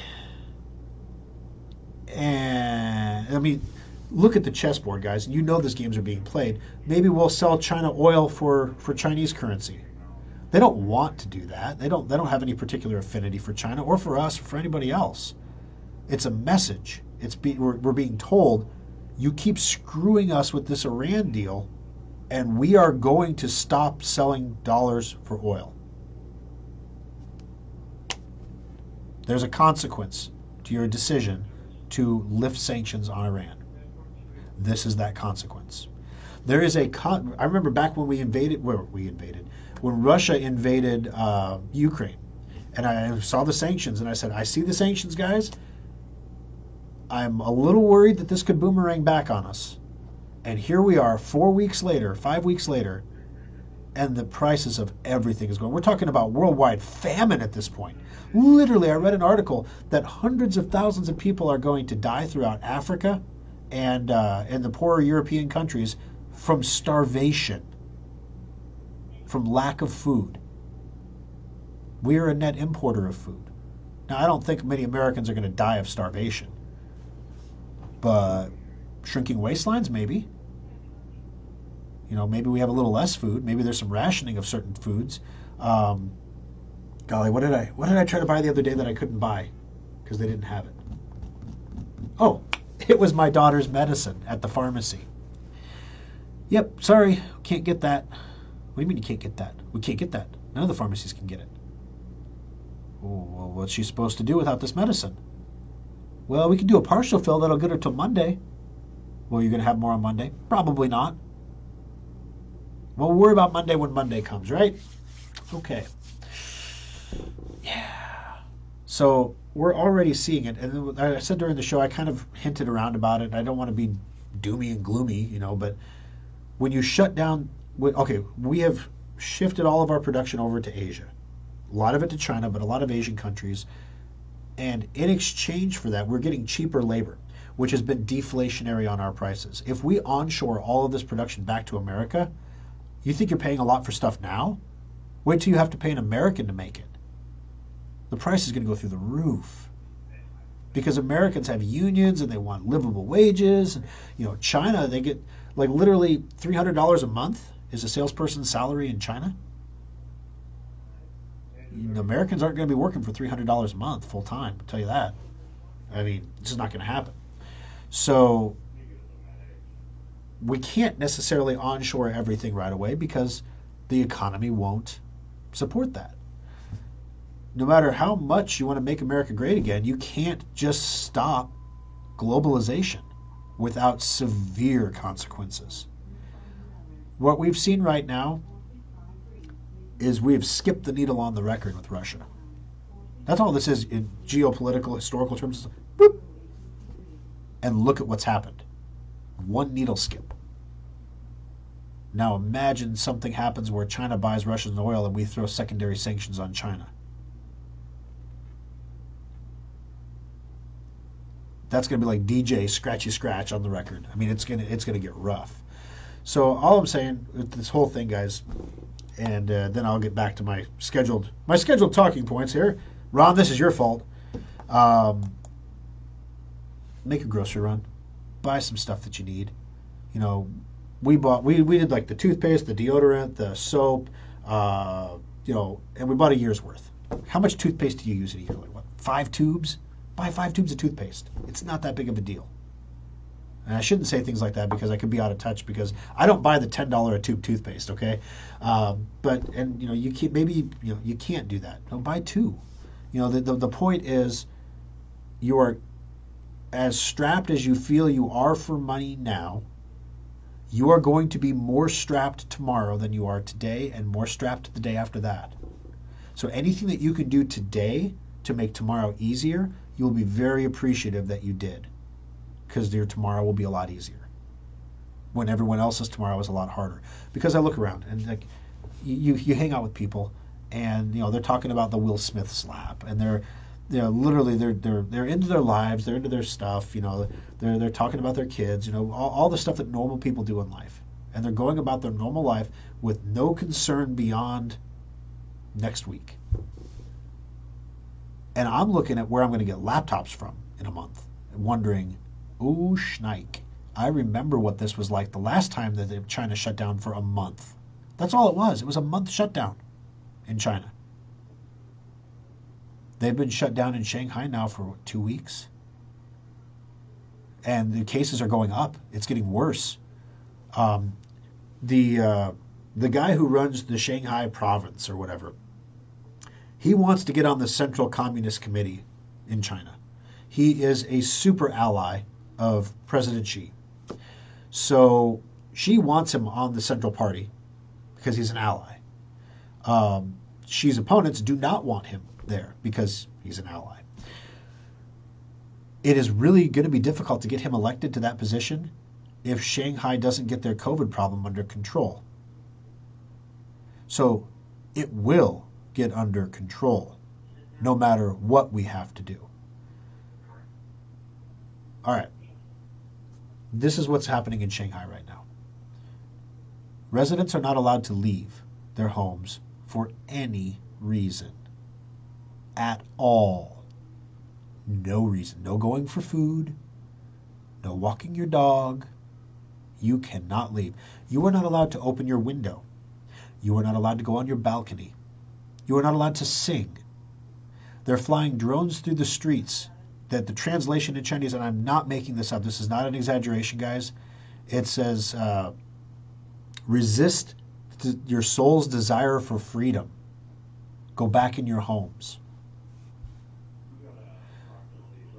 Speaker 1: And, I mean, look at the chessboard, guys. You know these games are being played. Maybe we'll sell China oil for Chinese currency. They don't want to do that. They don't have any particular affinity for China or for us or for anybody else. It's a message. We're being told, you keep screwing us with this Iran deal, and we are going to stop selling dollars for oil. There's a consequence to your decision to lift sanctions on Iran. This is that consequence. There is I remember back when when Russia invaded Ukraine, and I saw the sanctions, and I said, I see the sanctions, guys. I'm a little worried that this could boomerang back on us. And here we are 4 weeks later, 5 weeks later, and the prices of everything is going. We're talking about worldwide famine at this point. Literally, I read an article that hundreds of thousands of people are going to die throughout Africa and in the poorer European countries from starvation, from lack of food. We are a net importer of food. Now, I don't think many Americans are going to die of starvation, but shrinking waistlines, maybe. You know, maybe we have a little less food. Maybe there's some rationing of certain foods. Golly, what did I try to buy the other day that I couldn't buy because they didn't have it? Oh, it was my daughter's medicine at the pharmacy. Yep, sorry, can't get that. What do you mean you can't get that? We can't get that. None of the pharmacies can get it. Oh, well, what's she supposed to do without this medicine? Well, we can do a partial fill that'll get her till Monday. Well, you're going to have more on Monday? Probably not. Well, we'll worry about Monday when Monday comes, right? Okay. Yeah. So we're already seeing it. And I said during the show, I kind of hinted around about it. I don't want to be doomy and gloomy, but when you shut down, okay, we have shifted all of our production over to Asia. A lot of it to China, but a lot of Asian countries. And in exchange for that, we're getting cheaper labor, which has been deflationary on our prices. If we onshore all of this production back to America, you think you're paying a lot for stuff now? Wait till you have to pay an American to make it. The price is going to go through the roof. Because Americans have unions and they want livable wages. And, China, they get like literally $300 a month is a salesperson's salary in China. Americans aren't going to be working for $300 a month full time, I'll tell you that. I mean, this is not going to happen. So we can't necessarily onshore everything right away because the economy won't support that. No matter how much you want to make America great again, you can't just stop globalization without severe consequences. What we've seen right now is we have skipped the needle on the record with Russia. That's all this is in geopolitical, historical terms. Boop. And look at what's happened. One needle skip. Now imagine something happens where China buys Russian oil and we throw secondary sanctions on China. That's going to be like DJ Scratchy Scratch on the record. I mean, it's going to get rough. So all I'm saying with this whole thing, guys, and then I'll get back to my scheduled talking points here. Ron, this is your fault. Make a grocery run. Buy some stuff that you need. We did like the toothpaste, the deodorant, the soap, and we bought a year's worth. How much toothpaste do you use in a year? Like what, 5 tubes? Buy 5 tubes of toothpaste. It's not that big of a deal. And I shouldn't say things like that because I could be out of touch because I don't buy the $10 a tube toothpaste, okay? You can't, maybe you can't do that. No, buy 2. The point is you are as strapped as you feel you are for money now. You are going to be more strapped tomorrow than you are today and more strapped the day after that. So anything that you can do today to make tomorrow easier, you'll be very appreciative that you did. Because your tomorrow will be a lot easier when everyone else's tomorrow is a lot harder. Because I look around and like you hang out with people and they're talking about the Will Smith slap and they're literally they're into their lives, they're into their stuff, they're talking about their kids, all the stuff that normal people do in life, and they're going about their normal life with no concern beyond next week. And I'm looking at where I'm going to get laptops from in a month and wondering, ooh, schneik. I remember what this was like the last time that China shut down for a month. That's all it was. It was a month shutdown in China. They've been shut down in Shanghai now for 2 weeks. And the cases are going up. It's getting worse. The guy who runs the Shanghai province or whatever, he wants to get on the Central Communist Committee in China. He is a super ally of President Xi. So Xi wants him on the Central Party because he's an ally. Xi's opponents do not want him there because he's an ally. It is really going to be difficult to get him elected to that position if Shanghai doesn't get their COVID problem under control. So it will get under control no matter what we have to do. All right. This is what's happening in Shanghai right now. Residents are not allowed to leave their homes for any reason at all. No reason. No going for food. No walking your dog. You cannot leave. You are not allowed to open your window. You are not allowed to go on your balcony. You are not allowed to sing. They're flying drones through the streets. That the translation in Chinese, and I'm not making this up, this is not an exaggeration, guys. It says, resist your soul's desire for freedom. Go back in your homes.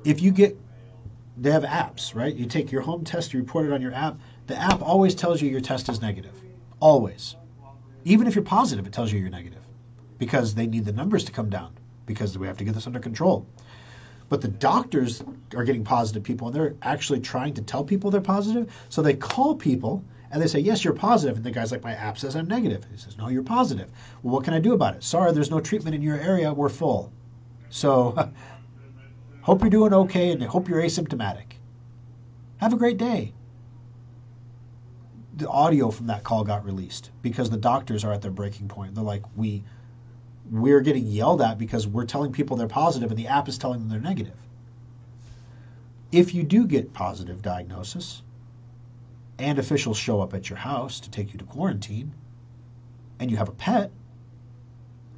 Speaker 1: If you get, they have apps, right? You take your home test, you report it on your app. The app always tells you your test is negative. Always. Even if you're positive, it tells you you're negative. Because they need the numbers to come down. because we have to get this under control. But the doctors are getting positive people, and they're actually trying to tell people they're positive. So they call people and they say, yes, you're positive. And the guy's like, my app says I'm negative. He says, no, you're positive. Well, what can I do about it? Sorry, there's no treatment in your area. We're full. So hope you're doing okay and hope you're asymptomatic. Have a great day. The audio from that call got released because the doctors are at their breaking point. They're like, we're getting yelled at because we're telling people they're positive and the app is telling them they're negative. If you do get positive diagnosis and officials show up at your house to take you to quarantine and you have a pet,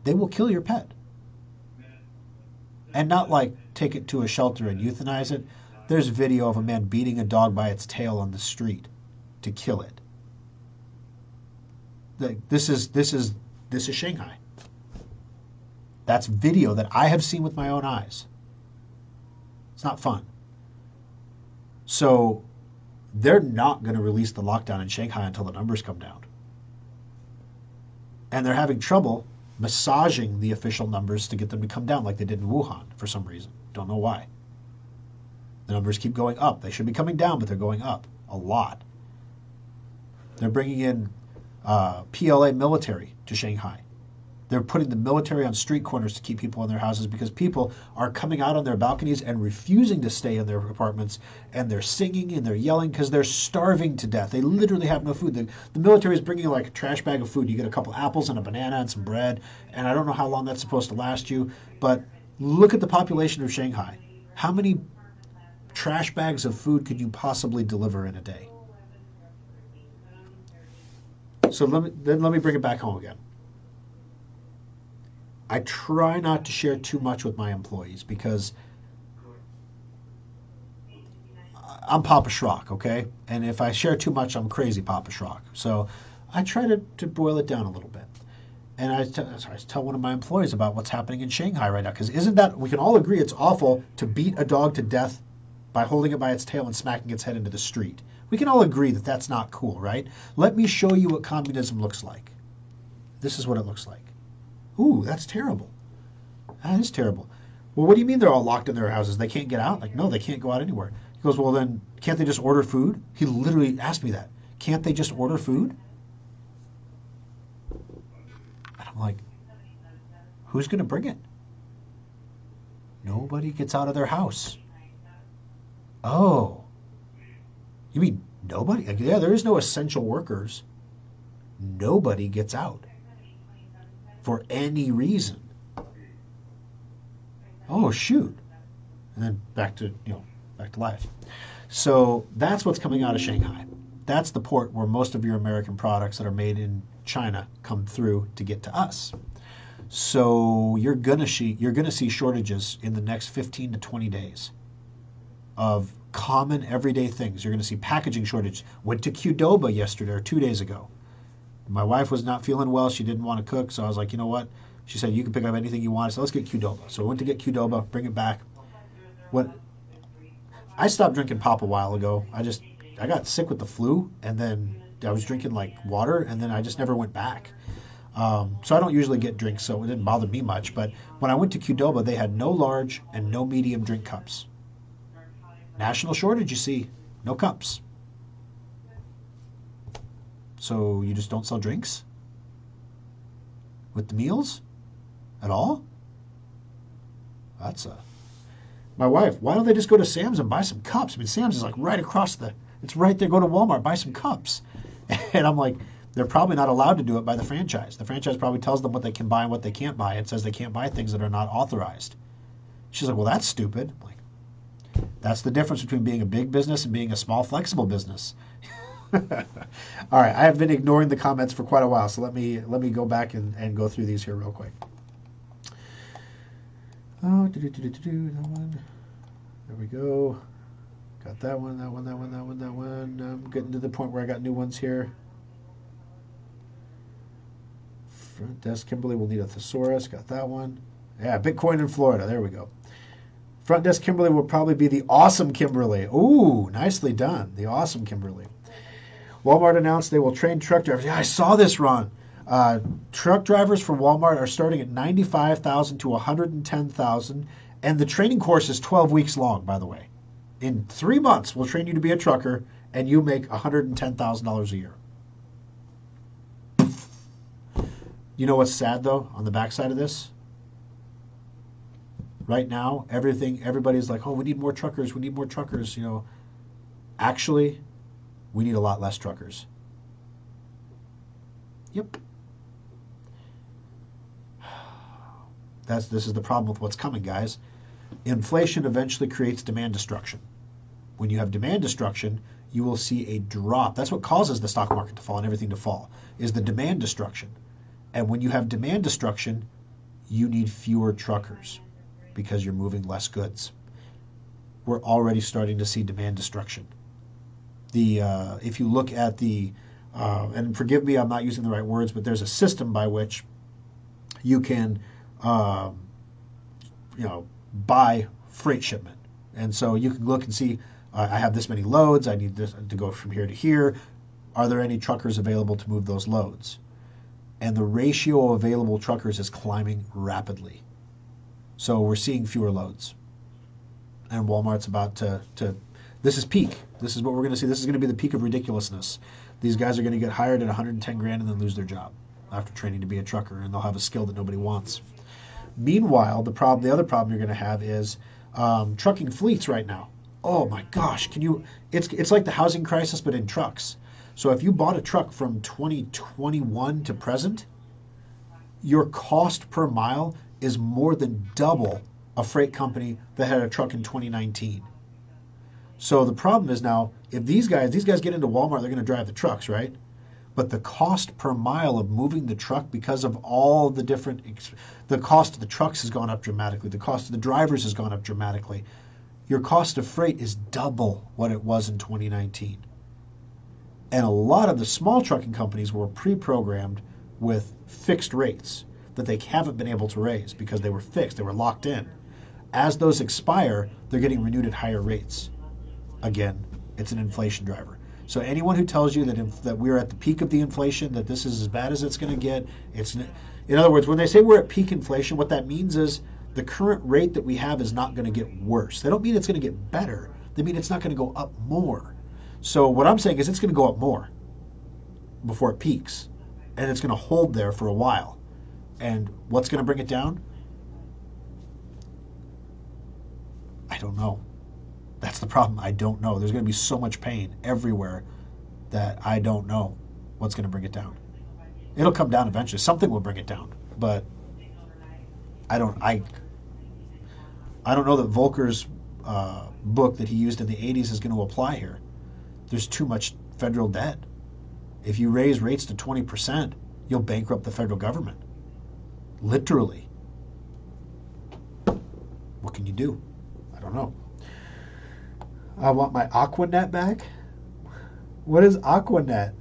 Speaker 1: they will kill your pet. And not like take it to a shelter and euthanize it. There's video of a man beating a dog by its tail on the street to kill it. This is Shanghai. That's video that I have seen with my own eyes. It's not fun. So they're not going to release the lockdown in Shanghai until the numbers come down. And they're having trouble massaging the official numbers to get them to come down like they did in Wuhan for some reason. Don't know why. The numbers keep going up. They should be coming down, but they're going up a lot. They're bringing in PLA military to Shanghai. They're putting the military on street corners to keep people in their houses because people are coming out on their balconies and refusing to stay in their apartments, and they're singing and they're yelling because they're starving to death. They literally have no food. The military is bringing like a trash bag of food. You get a couple apples and a banana and some bread, and I don't know how long that's supposed to last you, but look at the population of Shanghai. How many trash bags of food could you possibly deliver in a day? So let me bring it back home again. I try not to share too much with my employees because I'm Papa Schrock, okay? And if I share too much, I'm crazy Papa Schrock. So I try to boil it down a little bit. And I tell one of my employees about what's happening in Shanghai right now. Because isn't that, we can all agree it's awful to beat a dog to death by holding it by its tail and smacking its head into the street. We can all agree that that's not cool, right? Let me show you what communism looks like. This is what it looks like. Ooh, that's terrible. That is terrible. Well, what do you mean they're all locked in their houses? They can't get out? Like, no, they can't go out anywhere. He goes, well, then can't they just order food? He literally asked me that. Can't they just order food? And I'm like, who's going to bring it? Nobody gets out of their house. Oh. You mean nobody? Like, yeah, there is no essential workers. Nobody gets out for any reason. Oh, shoot. And then back to life. So that's what's coming out of Shanghai. That's the port where most of your American products that are made in China come through to get to us. So you're gonna see shortages in the next 15 to 20 days of common everyday things. You're going to see packaging shortage. Went to Qdoba yesterday or 2 days ago. My wife was not feeling well. She didn't want to cook. So I was like, you know what? She said, you can pick up anything you want. So let's get Qdoba. So we went to get Qdoba, bring it back. I stopped drinking pop a while ago. I got sick with the flu, and then I was drinking like water, and then I just never went back. So I don't usually get drinks, so it didn't bother me much. But when I went to Qdoba, they had no large and no medium drink cups. National shortage, you see. No cups. So you just don't sell drinks? With the meals? At all? My wife, why don't they just go to Sam's and buy some cups? I mean, Sam's is like right across it's right there. Go to Walmart, buy some cups. And I'm like, they're probably not allowed to do it by the franchise. The franchise probably tells them what they can buy and what they can't buy. It says they can't buy things that are not authorized. She's like, well, that's stupid. I'm like, that's the difference between being a big business and being a small, flexible business. All right, I have been ignoring the comments for quite a while, so let me go back and go through these here real quick. Oh, that one. There we go. Got that one, that one, that one, that one, that one. I'm getting to the point where I got new ones here. Front desk Kimberly will need a thesaurus. Got that one. Yeah, Bitcoin in Florida. There we go. Front desk Kimberly will probably be the awesome Kimberly. Ooh, nicely done. The awesome Kimberly. Walmart announced they will train truck drivers. Yeah, I saw this, Ron. Truck drivers for Walmart are starting at $95,000 to $110,000, and the training course is 12 weeks long, by the way. In 3 months, we'll train you to be a trucker, and you make $110,000 a year. You know what's sad, though, on the backside of this? Right now, everybody's like, oh, we need more truckers, we need more truckers, you know. Actually, we need a lot less truckers. Yep. This is the problem with what's coming, guys. Inflation eventually creates demand destruction. When you have demand destruction, you will see a drop. That's what causes the stock market to fall and everything to fall, is the demand destruction. And when you have demand destruction, you need fewer truckers because you're moving less goods. We're already starting to see demand destruction. If you look at and forgive me, I'm not using the right words, but there's a system by which you can, buy freight shipment. And so you can look and see, I have this many loads, I need this to go from here to here. Are there any truckers available to move those loads? And the ratio of available truckers is climbing rapidly. So we're seeing fewer loads. And Walmart's about to this is peak. This is what we're going to see. This is going to be the peak of ridiculousness. These guys are going to get hired at 110 grand and then lose their job after training to be a trucker, and they'll have a skill that nobody wants. Meanwhile, the other problem you're going to have is trucking fleets right now. Oh my gosh, it's like the housing crisis but in trucks. So if you bought a truck from 2021 to present, your cost per mile is more than double a freight company that had a truck in 2019. So the problem is now, if these guys get into Walmart, they're going to drive the trucks, right? But the cost per mile of moving the truck, because of all the the cost of the trucks has gone up dramatically. The cost of the drivers has gone up dramatically. Your cost of freight is double what it was in 2019. And a lot of the small trucking companies were pre-programmed with fixed rates that they haven't been able to raise because they were fixed, they were locked in. As those expire, they're getting renewed at higher rates. Again, it's an inflation driver. So anyone who tells you that we're at the peak of the inflation, that this is as bad as it's going to get, in other words, when they say we're at peak inflation, what that means is the current rate that we have is not going to get worse. They don't mean it's going to get better. They mean it's not going to go up more. So what I'm saying is it's going to go up more before it peaks, and it's going to hold there for a while. And what's going to bring it down? I don't know. That's the problem. I don't know. There's going to be so much pain everywhere that I don't know what's going to bring it down. It'll come down eventually. Something will bring it down, but I don't know that Volcker's book that he used in the 80s is going to apply here. There's too much federal debt. If you raise rates to 20%, you'll bankrupt the federal government. Literally. What can you do? I don't know. I want my Aquanet back. What is Aquanet?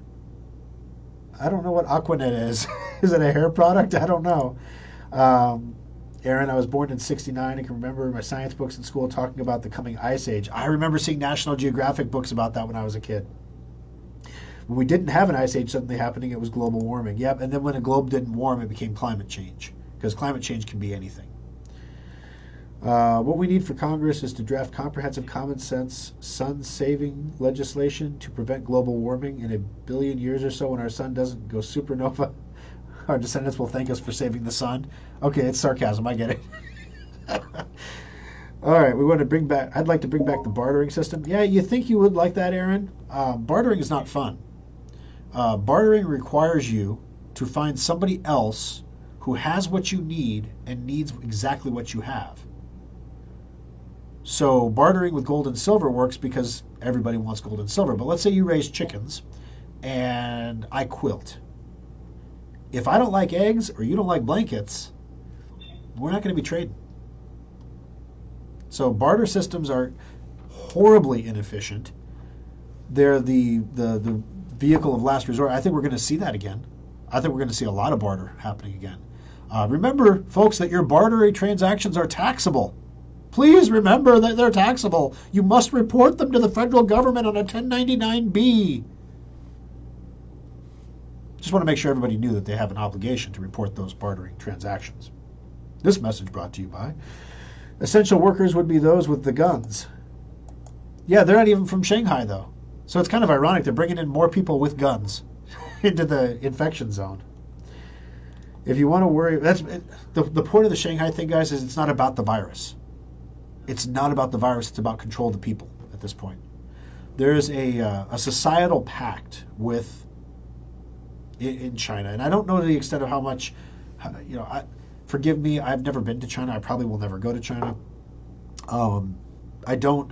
Speaker 1: I don't know what Aquanet is. Is it a hair product? I don't know. Aaron, I was born in '69. I can remember my science books in school talking about the coming ice age. I remember seeing National Geographic books about that when I was a kid. When we didn't have an ice age suddenly happening, it was global warming. Yep, and then when a globe didn't warm, it became climate change. Because climate change can be anything. What we need for Congress is to draft comprehensive common sense sun-saving legislation to prevent global warming. In a billion years or so, when our sun doesn't go supernova, our descendants will thank us for saving the sun. Okay, it's sarcasm. I get it. All right, I'd like to bring back the bartering system. Yeah, you think you would like that, Aaron? Bartering is not fun. Bartering requires you to find somebody else who has what you need and needs exactly what you have. So bartering with gold and silver works because everybody wants gold and silver. But let's say you raise chickens and I quilt. If I don't like eggs or you don't like blankets, we're not going to be trading. So barter systems are horribly inefficient. They're the vehicle of last resort. I think we're going to see that again. I think we're going to see a lot of barter happening again. Remember, folks, that your bartering transactions are taxable. Please remember that they're taxable. You must report them to the federal government on a 1099-B. Just want to make sure everybody knew that they have an obligation to report those bartering transactions. This message brought to you by essential workers would be those with the guns. Yeah, they're not even from Shanghai, though. So it's kind of ironic. They're bringing in more people with guns into the infection zone. If you want to worry, the point of the Shanghai thing, guys, is it's not about the virus. It's not about the virus. It's about control of the people at this point. There is a societal pact in China, and I don't know to the extent of how much, forgive me, I've never been to China. I probably will never go to China. I don't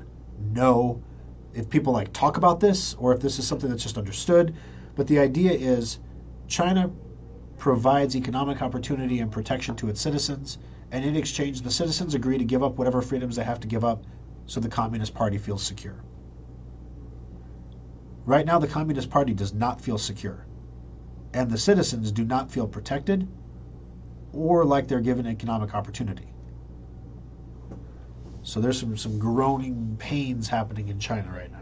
Speaker 1: know if people talk about this or if this is something that's just understood, but the idea is China provides economic opportunity and protection to its citizens, and in exchange the citizens agree to give up whatever freedoms they have to give up so the Communist Party feels secure. Right now the Communist Party does not feel secure, and the citizens do not feel protected or like they're given economic opportunity. So there's some groaning pains happening in China right now.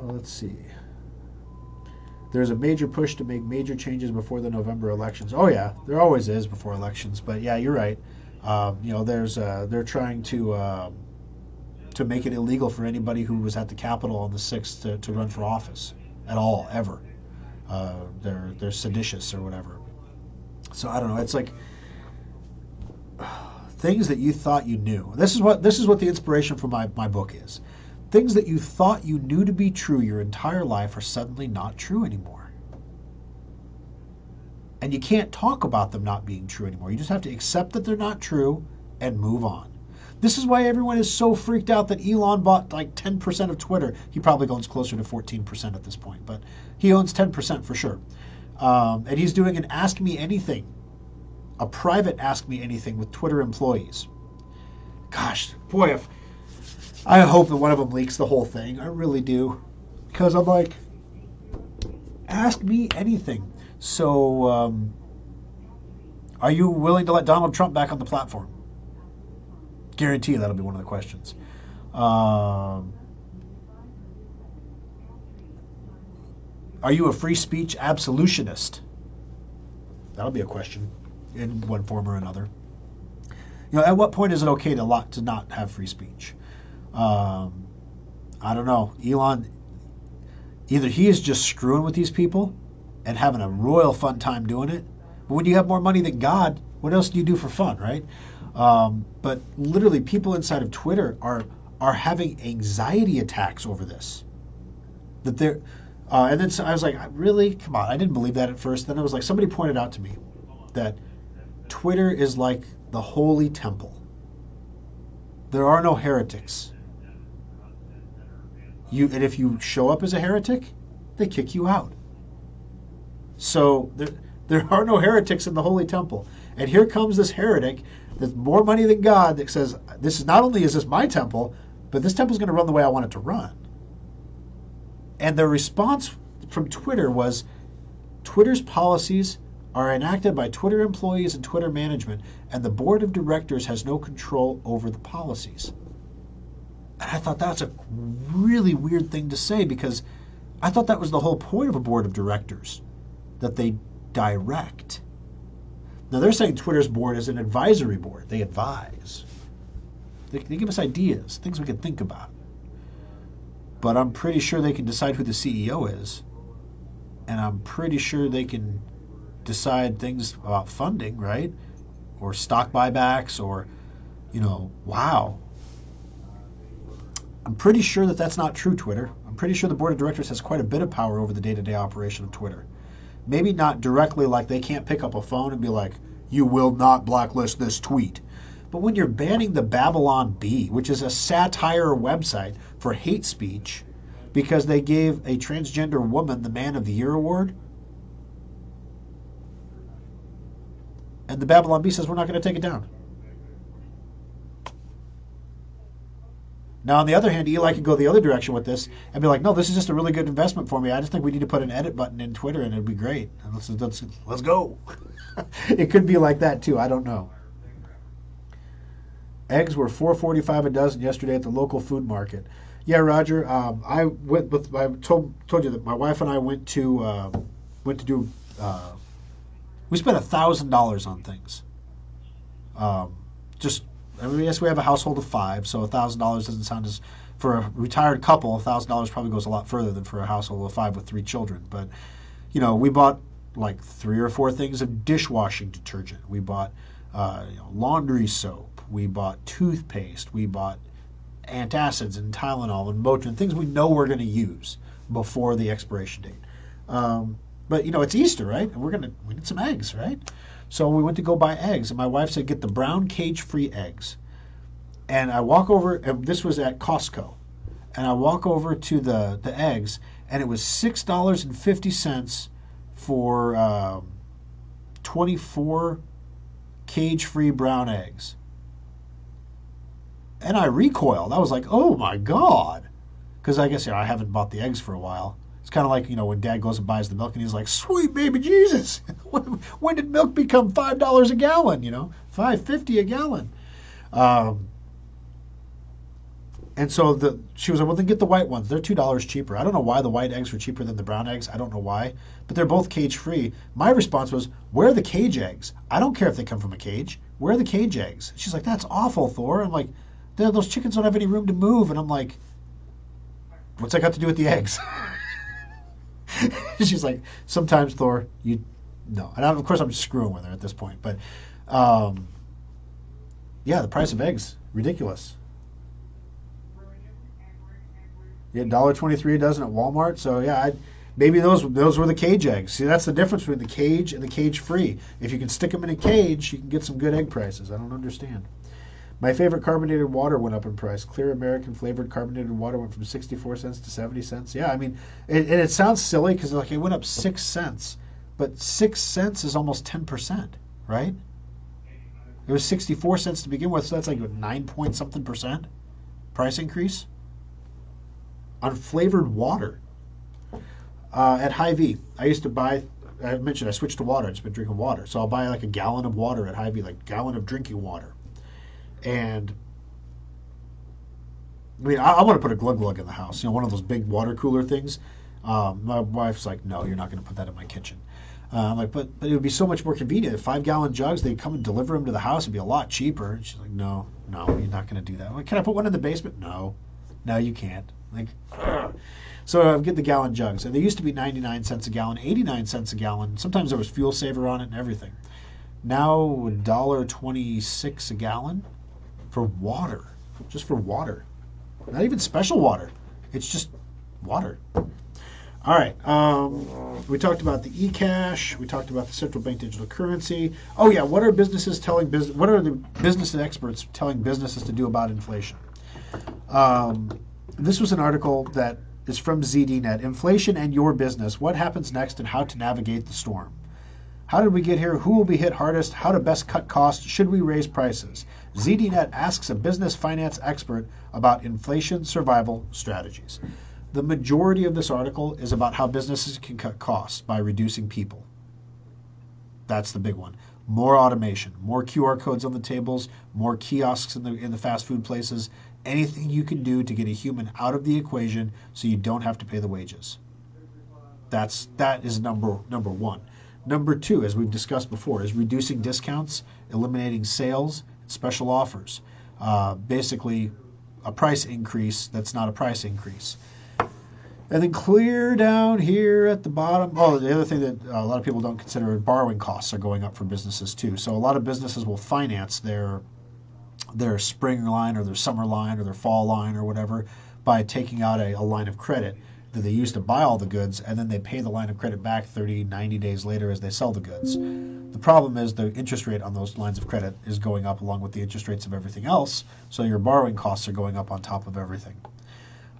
Speaker 1: Let's see. There's a major push to make major changes before the November elections. Oh yeah, there always is before elections. But yeah, you're right. They're trying to make it illegal for anybody who was at the Capitol on the 6th to run for office at all, ever. They're seditious or whatever. So I don't know. It's like things that you thought you knew. This is what the inspiration for my book is. Things that you thought you knew to be true your entire life are suddenly not true anymore. And you can't talk about them not being true anymore. You just have to accept that they're not true and move on. This is why everyone is so freaked out that Elon bought 10% of Twitter. He probably owns closer to 14% at this point, but he owns 10% for sure. And he's doing an Ask Me Anything, a private Ask Me Anything with Twitter employees. Gosh, boy, I hope that one of them leaks the whole thing. I really do. Because I'm like, ask me anything. So, are you willing to let Donald Trump back on the platform? Guarantee that'll be one of the questions. Are you a free speech absolutionist? That'll be a question in one form or another. At what point is it okay to not have free speech? I don't know. Elon, either he is just screwing with these people and having a royal fun time doing it. But when you have more money than God, what else do you do for fun, right? But literally, people inside of Twitter are having anxiety attacks over this. That they're, and then I was like, really? Come on! I didn't believe that at first. Then I was like, somebody pointed out to me that Twitter is like the holy temple. There are no heretics. And if you show up as a heretic, they kick you out. So there are no heretics in the holy temple. And here comes this heretic that's more money than God that says, this is not only is this my temple, but this temple's going to run the way I want it to run. And the response from Twitter was, Twitter's policies are enacted by Twitter employees and Twitter management, and the board of directors has no control over the policies. And I thought that's a really weird thing to say, because I thought that was the whole point of a board of directors, that they direct. Now they're saying Twitter's board is an advisory board. They advise. They give us ideas, things we can think about. But I'm pretty sure they can decide who the CEO is. And I'm pretty sure they can decide things about funding, right? Or stock buybacks, or, wow. I'm pretty sure that that's not true, Twitter. I'm pretty sure the board of directors has quite a bit of power over the day-to-day operation of Twitter. Maybe not directly, like they can't pick up a phone and be like, you will not blacklist this tweet. But when you're banning the Babylon Bee, which is a satire website for hate speech, because they gave a transgender woman the Man of the Year award, and the Babylon Bee says we're not going to take it down. Now, on the other hand, Eli could go the other direction with this and be like, no, this is just a really good investment for me. I just think we need to put an edit button in Twitter and it'd be great. And let's go. It could be like that, too. I don't know. Eggs were $4.45 a dozen yesterday at the local food market. Yeah, Roger. I went with. I told you that my wife and I went to do. We spent $1,000 on things. Just, I mean, yes, we have a household of five, so $1,000 doesn't sound as, for a retired couple, $1,000 probably goes a lot further than for a household of five with three children. But, we bought like 3 or 4 things of dishwashing detergent. We bought laundry soap. We bought toothpaste. We bought antacids and Tylenol and Motrin, things we know we're going to use before the expiration date. But it's Easter, right? And we need some eggs, right? So we went to go buy eggs, and my wife said, get the brown cage-free eggs. And I walk over, and this was at Costco, and I walk over to the eggs, and it was $6.50 for 24 cage-free brown eggs. And I recoiled. I was like, oh my God. Because I guess I haven't bought the eggs for a while. It's kind of like, when Dad goes and buys the milk and he's like, sweet baby Jesus. When did milk become $5 a gallon? $5.50 a gallon. And so she was like, well, then get the white ones. They're $2 cheaper. I don't know why the white eggs were cheaper than the brown eggs. I don't know why. But they're both cage-free. My response was, where are the cage eggs? I don't care if they come from a cage. Where are the cage eggs? She's like, that's awful, Thor. I'm like, those chickens don't have any room to move. And I'm like, what's that got to do with the eggs? She's like, sometimes, Thor, no. And of course, I'm just screwing with her at this point. But, yeah, the price of eggs, ridiculous. Yeah, $1.23 a dozen at Walmart. So, yeah, maybe those were the cage eggs. See, that's the difference between the cage and the cage-free. If you can stick them in a cage, you can get some good egg prices. I don't understand. My favorite carbonated water went up in price. Clear American flavored carbonated water went from 64 cents to 70 cents. Yeah, I mean, it sounds silly because it went up 6 cents. But 6 cents is almost 10%, right? It was 64 cents to begin with, so that's like 9-point-something% price increase on flavored water. At Hy-Vee, I used to buy, I mentioned I switched to water. I've just been drinking water. So I'll buy like a gallon of water at Hy-Vee, like a gallon of drinking water. And I mean, I want to put a glug in the house, one of those big water cooler things. My wife's like, no, you're not going to put that in my kitchen. I'm like, but it would be so much more convenient. 5-gallon jugs, they'd come and deliver them to the house. It'd be a lot cheaper. And she's like, no, you're not going to do that. I'm like, can I put one in the basement? No, you can't. Like, so I get the gallon jugs. And they used to be 99 cents a gallon, 89 cents a gallon. Sometimes there was fuel saver on it and everything. Now $1.26 a gallon. For water, just for water, not even special water. It's just water. All right. We talked about the e-cash. We talked about the central bank digital currency. Oh yeah, what are businesses telling What are the business experts telling businesses to do about inflation? This was an article that is from ZDNet. Inflation and your business. What happens next, and how to navigate the storm. How did we get here? Who will be hit hardest? How to best cut costs? Should we raise prices? ZDNet asks a business finance expert about inflation survival strategies. The majority of this article is about how businesses can cut costs by reducing people. That's the big one. More automation, more QR codes on the tables, more kiosks in the fast food places. Anything you can do to get a human out of the equation so you don't have to pay the wages. That is number one. Number 2, as we've discussed before, is reducing discounts, eliminating sales, special offers. Basically, a price increase that's not a price increase. And then clear down here at the bottom. Oh, the other thing that a lot of people don't consider is borrowing costs are going up for businesses too. So a lot of businesses will finance their spring line or their summer line or their fall line or whatever by taking out a line of credit that they use to buy all the goods, and then they pay the line of credit back 30, 90 days later as they sell the goods. The problem is the interest rate on those lines of credit is going up along with the interest rates of everything else, so your borrowing costs are going up on top of everything.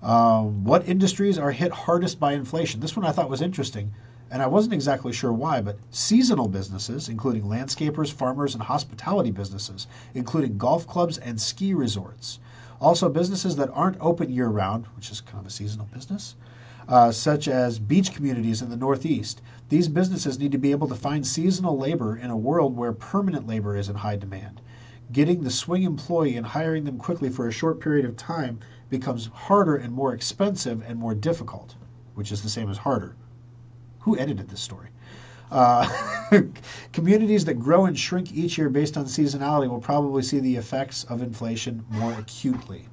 Speaker 1: What industries are hit hardest by inflation? This one I thought was interesting, and I wasn't exactly sure why, but seasonal businesses, including landscapers, farmers, and hospitality businesses, including golf clubs and ski resorts. Also, businesses that aren't open year-round, which is kind of a seasonal business, such as beach communities in the Northeast. These businesses need to be able to find seasonal labor in a world where permanent labor is in high demand. Getting the swing employee and hiring them quickly for a short period of time becomes harder and more expensive and more difficult, which is the same as harder. Who edited this story? Communities that grow and shrink each year based on seasonality will probably see the effects of inflation more acutely.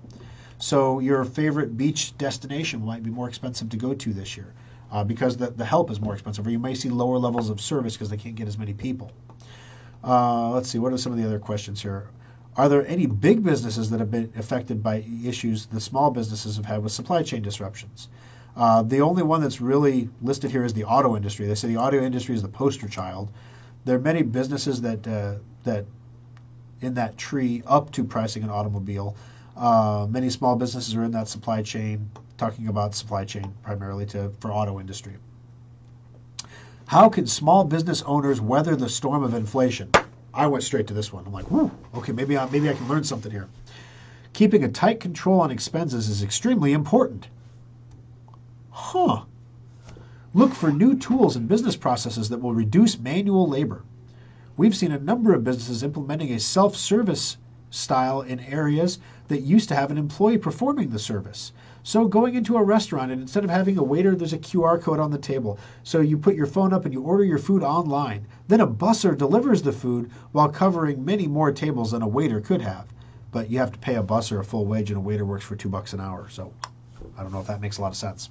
Speaker 1: So your favorite beach destination might be more expensive to go to this year because the help is more expensive, or you may see lower levels of service because they can't get as many people. Let's see, what are some of the other questions here? Are there any big businesses that have been affected by issues the small businesses have had with supply chain disruptions? The only one that's really listed here is the auto industry. They say the auto industry is the poster child. There are many businesses that in that tree up to pricing an automobile. Many small businesses are in that supply chain, talking about supply chain primarily for auto industry. How can small business owners weather the storm of inflation? I went straight to this one. I'm like, whoo, okay, maybe I can learn something here. Keeping a tight control on expenses is extremely important. Huh. Look for new tools and business processes that will reduce manual labor. We've seen a number of businesses implementing a self-service style in areas that used to have an employee performing the service. So going into a restaurant, and instead of having a waiter, there's a QR code on the table. So you put your phone up and you order your food online. Then a busser delivers the food while covering many more tables than a waiter could have. But you have to pay a busser a full wage, and a waiter works for $2 an hour. So I don't know if that makes a lot of sense.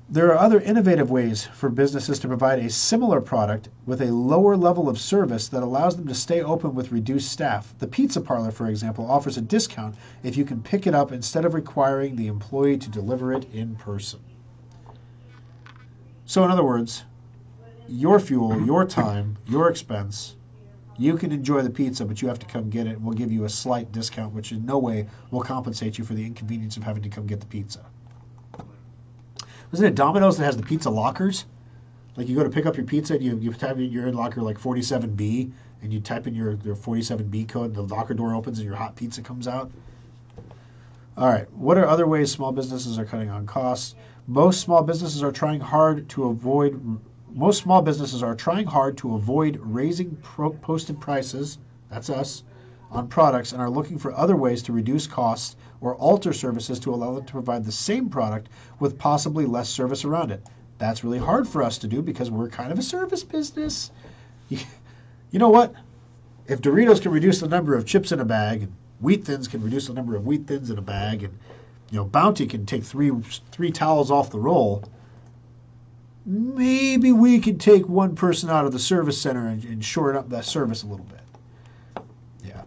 Speaker 1: There are other innovative ways for businesses to provide a similar product with a lower level of service that allows them to stay open with reduced staff. The pizza parlor, for example, offers a discount if you can pick it up instead of requiring the employee to deliver it in person. So in other words, your fuel, your time, your expense, you can enjoy the pizza, but you have to come get it, and we'll give you a slight discount, which in no way will compensate you for the inconvenience of having to come get the pizza. Wasn't it Domino's that has the pizza lockers? Like you go to pick up your pizza and you type in your locker like 47B and you type in your 47B code and the locker door opens and your hot pizza comes out. All right. What are other ways small businesses are cutting on costs? Most small businesses are trying hard to avoid raising posted prices, that's us, on products, and are looking for other ways to reduce costs or alter services to allow them to provide the same product with possibly less service around it. That's really hard for us to do because we're kind of a service business. You know what? If Doritos can reduce the number of chips in a bag, and Wheat Thins can reduce the number of Wheat Thins in a bag, and Bounty can take three towels off the roll, maybe we could take one person out of the service center and shorten up that service a little bit. Yeah.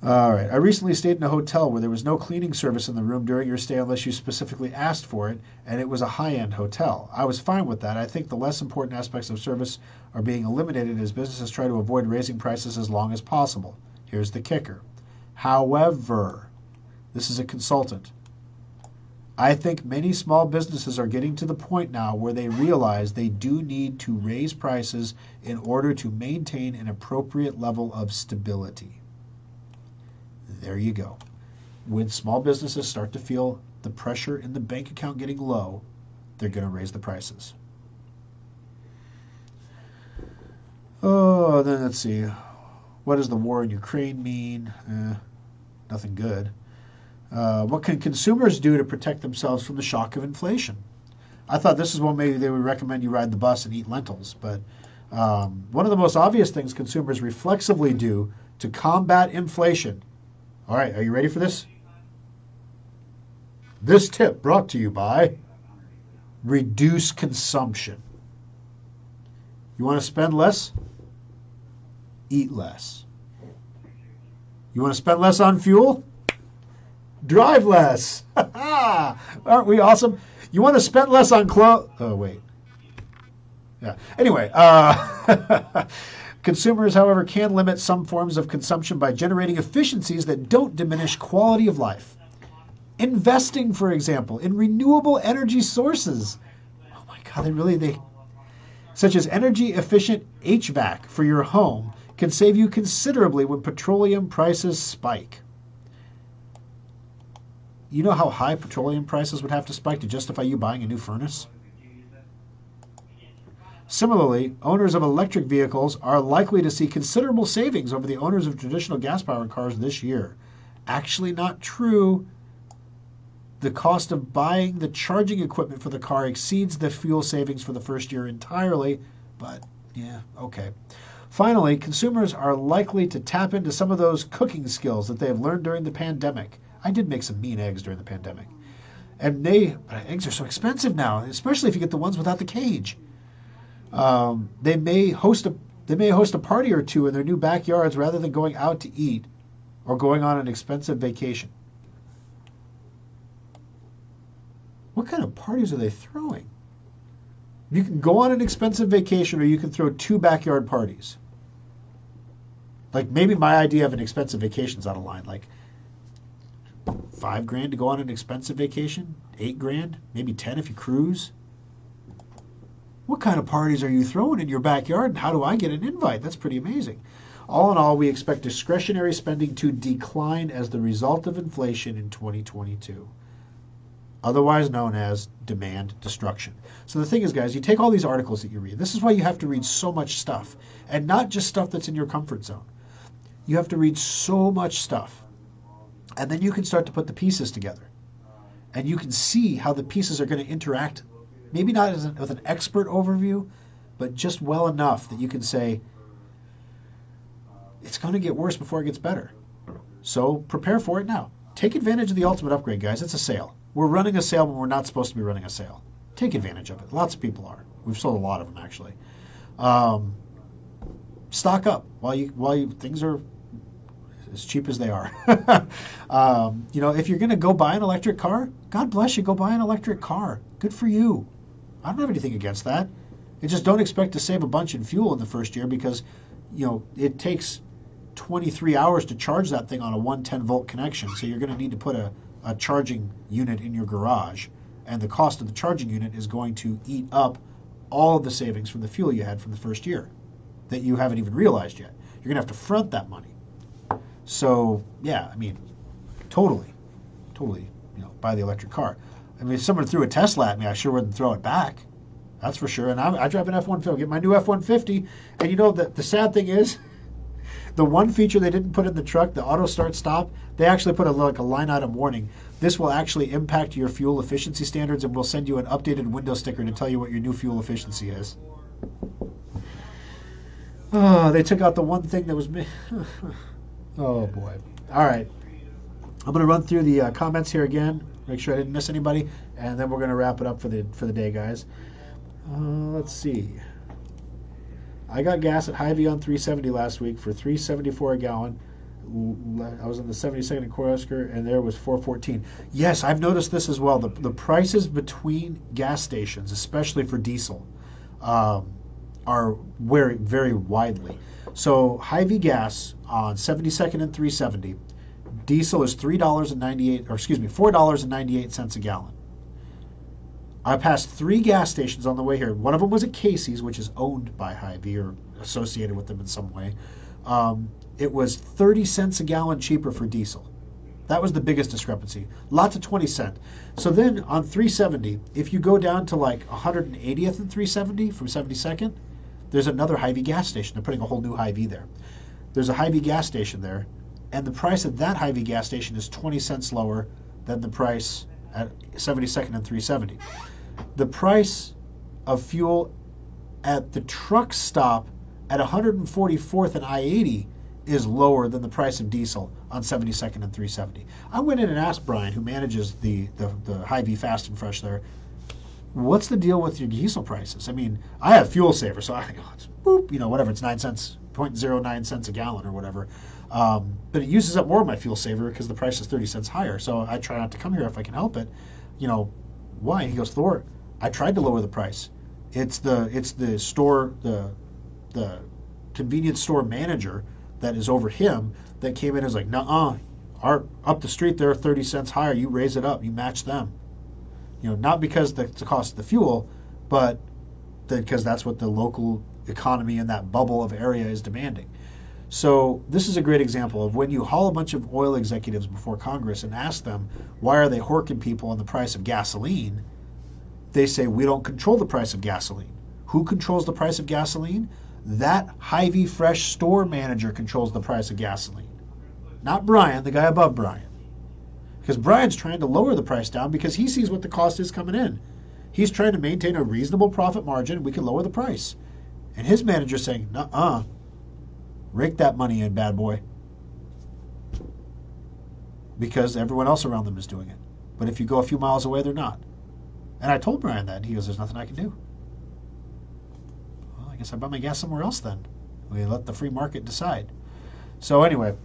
Speaker 1: All right. I recently stayed in a hotel where there was no cleaning service in the room during your stay unless you specifically asked for it, and it was a high-end hotel. I was fine with that. I think the less important aspects of service are being eliminated as businesses try to avoid raising prices as long as possible. Here's the kicker. However, this is a consultant. I think many small businesses are getting to the point now where they realize they do need to raise prices in order to maintain an appropriate level of stability. There you go. When small businesses start to feel the pressure in the bank account getting low, they're going to raise the prices. Oh, then let's see. What does the war in Ukraine mean? Nothing good. What can consumers do to protect themselves from the shock of inflation? I thought this is one maybe they would recommend you ride the bus and eat lentils, but one of the most obvious things consumers reflexively do to combat inflation. All right, are you ready for this? This tip brought to you by reduce consumption. You want to spend less? Eat less. You want to spend less on fuel? Drive less. Aren't we awesome? You want to spend less on clothes? Oh, wait. Yeah. Anyway, consumers, however, can limit some forms of consumption by generating efficiencies that don't diminish quality of life. Investing, for example, in renewable energy sources. Oh my God, they such as energy-efficient HVAC for your home can save you considerably when petroleum prices spike. You know how high petroleum prices would have to spike to justify you buying a new furnace? Similarly, owners of electric vehicles are likely to see considerable savings over the owners of traditional gas-powered cars this year. Actually not true. The cost of buying the charging equipment for the car exceeds the fuel savings for the first year entirely, but yeah, okay. Finally, consumers are likely to tap into some of those cooking skills that they have learned during the pandemic. I did make some mean eggs during the pandemic. And eggs are so expensive now, especially if you get the ones without the cage. They may host a party or two in their new backyards rather than going out to eat or going on an expensive vacation. What kind of parties are they throwing? You can go on an expensive vacation or you can throw 2 backyard parties. Like maybe my idea of an expensive vacation is out of line. Like $5,000 to go on an expensive vacation, $8,000, maybe 10 if you cruise. What kind of parties are you throwing in your backyard and how do I get an invite? That's pretty amazing. All in all, we expect discretionary spending to decline as the result of inflation in 2022. Otherwise known as demand destruction. So the thing is, guys, you take all these articles that you read. This is why you have to read so much stuff, and not just stuff that's in your comfort zone. You have to read so much stuff, and then you can start to put the pieces together, and you can see how the pieces are going to interact, maybe not with an expert overview, but just well enough that you can say, it's going to get worse before it gets better. So prepare for it now. Take advantage of the ultimate upgrade, guys. It's a sale. We're running a sale when we're not supposed to be running a sale. Take advantage of it. Lots of people are. We've sold a lot of them, actually. Stock up while things are as cheap as they are. If you're going to go buy an electric car, God bless you, go buy an electric car. Good for you. I don't have anything against that. You just don't expect to save a bunch in fuel in the first year because, it takes 23 hours to charge that thing on a 110-volt connection. So you're going to need to put a charging unit in your garage, and the cost of the charging unit is going to eat up all of the savings from the fuel you had from the first year that you haven't even realized yet. You're going to have to front that money. So, yeah, totally, buy the electric car. If someone threw a Tesla at me, I sure wouldn't throw it back. That's for sure. And I drive an F-150. Get my new F-150. And the sad thing is, the one feature they didn't put in the truck, the auto start stop, they actually put a line item warning. This will actually impact your fuel efficiency standards, and we'll send you an updated window sticker to tell you what your new fuel efficiency is. Oh, they took out the one thing that was me. Oh boy. All right. I'm going to run through the comments here again, make sure I didn't miss anybody, and then we're going to wrap it up for the day, guys. Let's see. I got gas at Hy-Vee on 370 last week for $3.74 a gallon. I was in the 72nd and Coruscant, and there was $4.14. Yes, I've noticed this as well. The prices between gas stations, especially for diesel, are very, very widely. So Hy-Vee gas on 72nd and 370, diesel is $4.98 a gallon. I passed 3 gas stations on the way here. One of them was at Casey's, which is owned by Hy-Vee or associated with them in some way. It was 30 cents a gallon cheaper for diesel. That was the biggest discrepancy. Lots of 20 cent. So then on 370, if you go down to like 180th and 370 from 72nd, there's another Hy-Vee gas station. They're putting a whole new Hy-Vee there. There's a Hy-Vee gas station there, and the price at that Hy-Vee gas station is 20 cents lower than the price at 72nd and 370. The price of fuel at the truck stop at 144th and I-80 is lower than the price of diesel on 72nd and 370. I went in and asked Brian, who manages the Hy-Vee Fast and Fresh there, what's the deal with your diesel prices? I have fuel saver, so I think, it's boop, whatever, it's 9 cents, 0.09 cents a gallon or whatever. But it uses up more of my fuel saver because the price is 30 cents higher. So I try not to come here if I can help it. Why? He goes, Thor, I tried to lower the price. It's the store, the convenience store manager that is over him that came in and was like, nuh-uh, up the street they're 30 cents higher. You raise it up, you match them. Not because the cost of the fuel, but because that's what the local economy in that bubble of area is demanding. So this is a great example of when you haul a bunch of oil executives before Congress and ask them, why are they horking people on the price of gasoline? They say, we don't control the price of gasoline. Who controls the price of gasoline? That Hy-Vee Fresh store manager controls the price of gasoline. Not Brian, the guy above Brian. Because Brian's trying to lower the price down because he sees what the cost is coming in. He's trying to maintain a reasonable profit margin and we can lower the price. And his manager's saying, nuh-uh, rake that money in, bad boy. Because everyone else around them is doing it. But if you go a few miles away, they're not. And I told Brian that, and he goes, there's nothing I can do. Well, I guess I buy my gas somewhere else then. We let the free market decide. So anyway,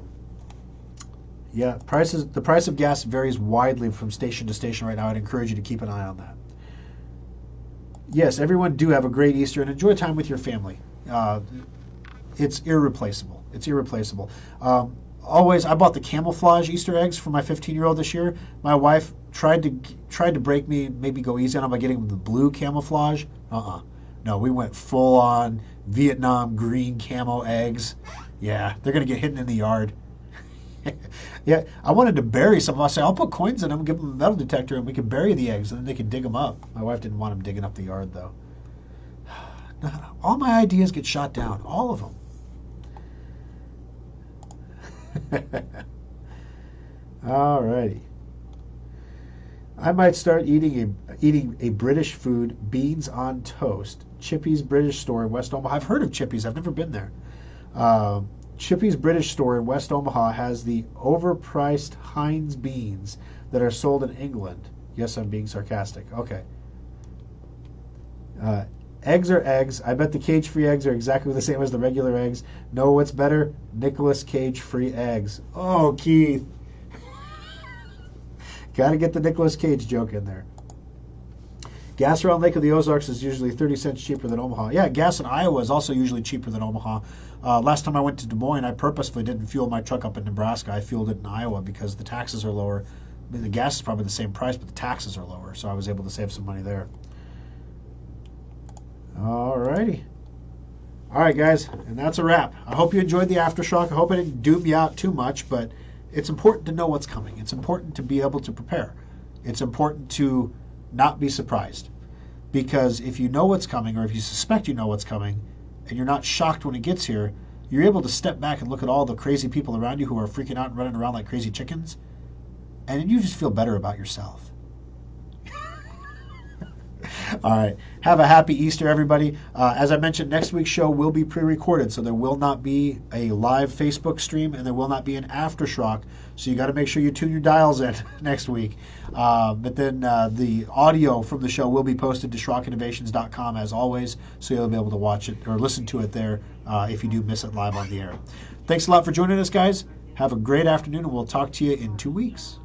Speaker 1: yeah, the price of gas varies widely from station to station right now. I'd encourage you to keep an eye on that. Yes, everyone do have a great Easter and enjoy time with your family. It's irreplaceable. It's irreplaceable. Always, I bought the camouflage Easter eggs for my 15-year-old this year. My wife tried to break me, maybe go easy on them by getting the blue camouflage. No, we went full on Vietnam green camo eggs. Yeah, they're gonna get hidden in the yard. Yeah, I wanted to bury some. I said, I'll put coins in them, give them a metal detector, and we can bury the eggs, and then they can dig them up. My wife didn't want them digging up the yard, though. All my ideas get shot down, all of them. All righty. I might start eating a British food, beans on toast. Chippy's British store in West Omaha. I've heard of Chippy's. I've never been there. Chippy's British store in West Omaha has the overpriced Heinz beans that are sold in England. Yes, I'm being sarcastic. Okay. Eggs are eggs. I bet the cage-free eggs are exactly the same as the regular eggs. Know what's better? Nicholas Cage-free eggs. Oh, Keith. Got to get the Nicolas Cage joke in there. Gas around Lake of the Ozarks is usually 30 cents cheaper than Omaha. Yeah, gas in Iowa is also usually cheaper than Omaha. Last time I went to Des Moines, I purposefully didn't fuel my truck up in Nebraska. I fueled it in Iowa because the taxes are lower. I mean, the gas is probably the same price, but the taxes are lower, so I was able to save some money there. All righty. All right, guys, and that's a wrap. I hope you enjoyed the Aftershock. I hope I didn't doom you out too much, but it's important to know what's coming. It's important to be able to prepare. It's important to not be surprised. Because if you know what's coming, or if you suspect you know what's coming, and you're not shocked when it gets here, you're able to step back and look at all the crazy people around you who are freaking out and running around like crazy chickens, and you just feel better about yourself. All right. Have a happy Easter, everybody. As I mentioned, next week's show will be pre-recorded, so there will not be a live Facebook stream, and there will not be an After Schrock. So you got to make sure you tune your dials in next week. But then the audio from the show will be posted to SchrockInnovations.com as always, so you'll be able to watch it or listen to it there if you do miss it live on the air. Thanks a lot for joining us, guys. Have a great afternoon, and we'll talk to you in 2 weeks.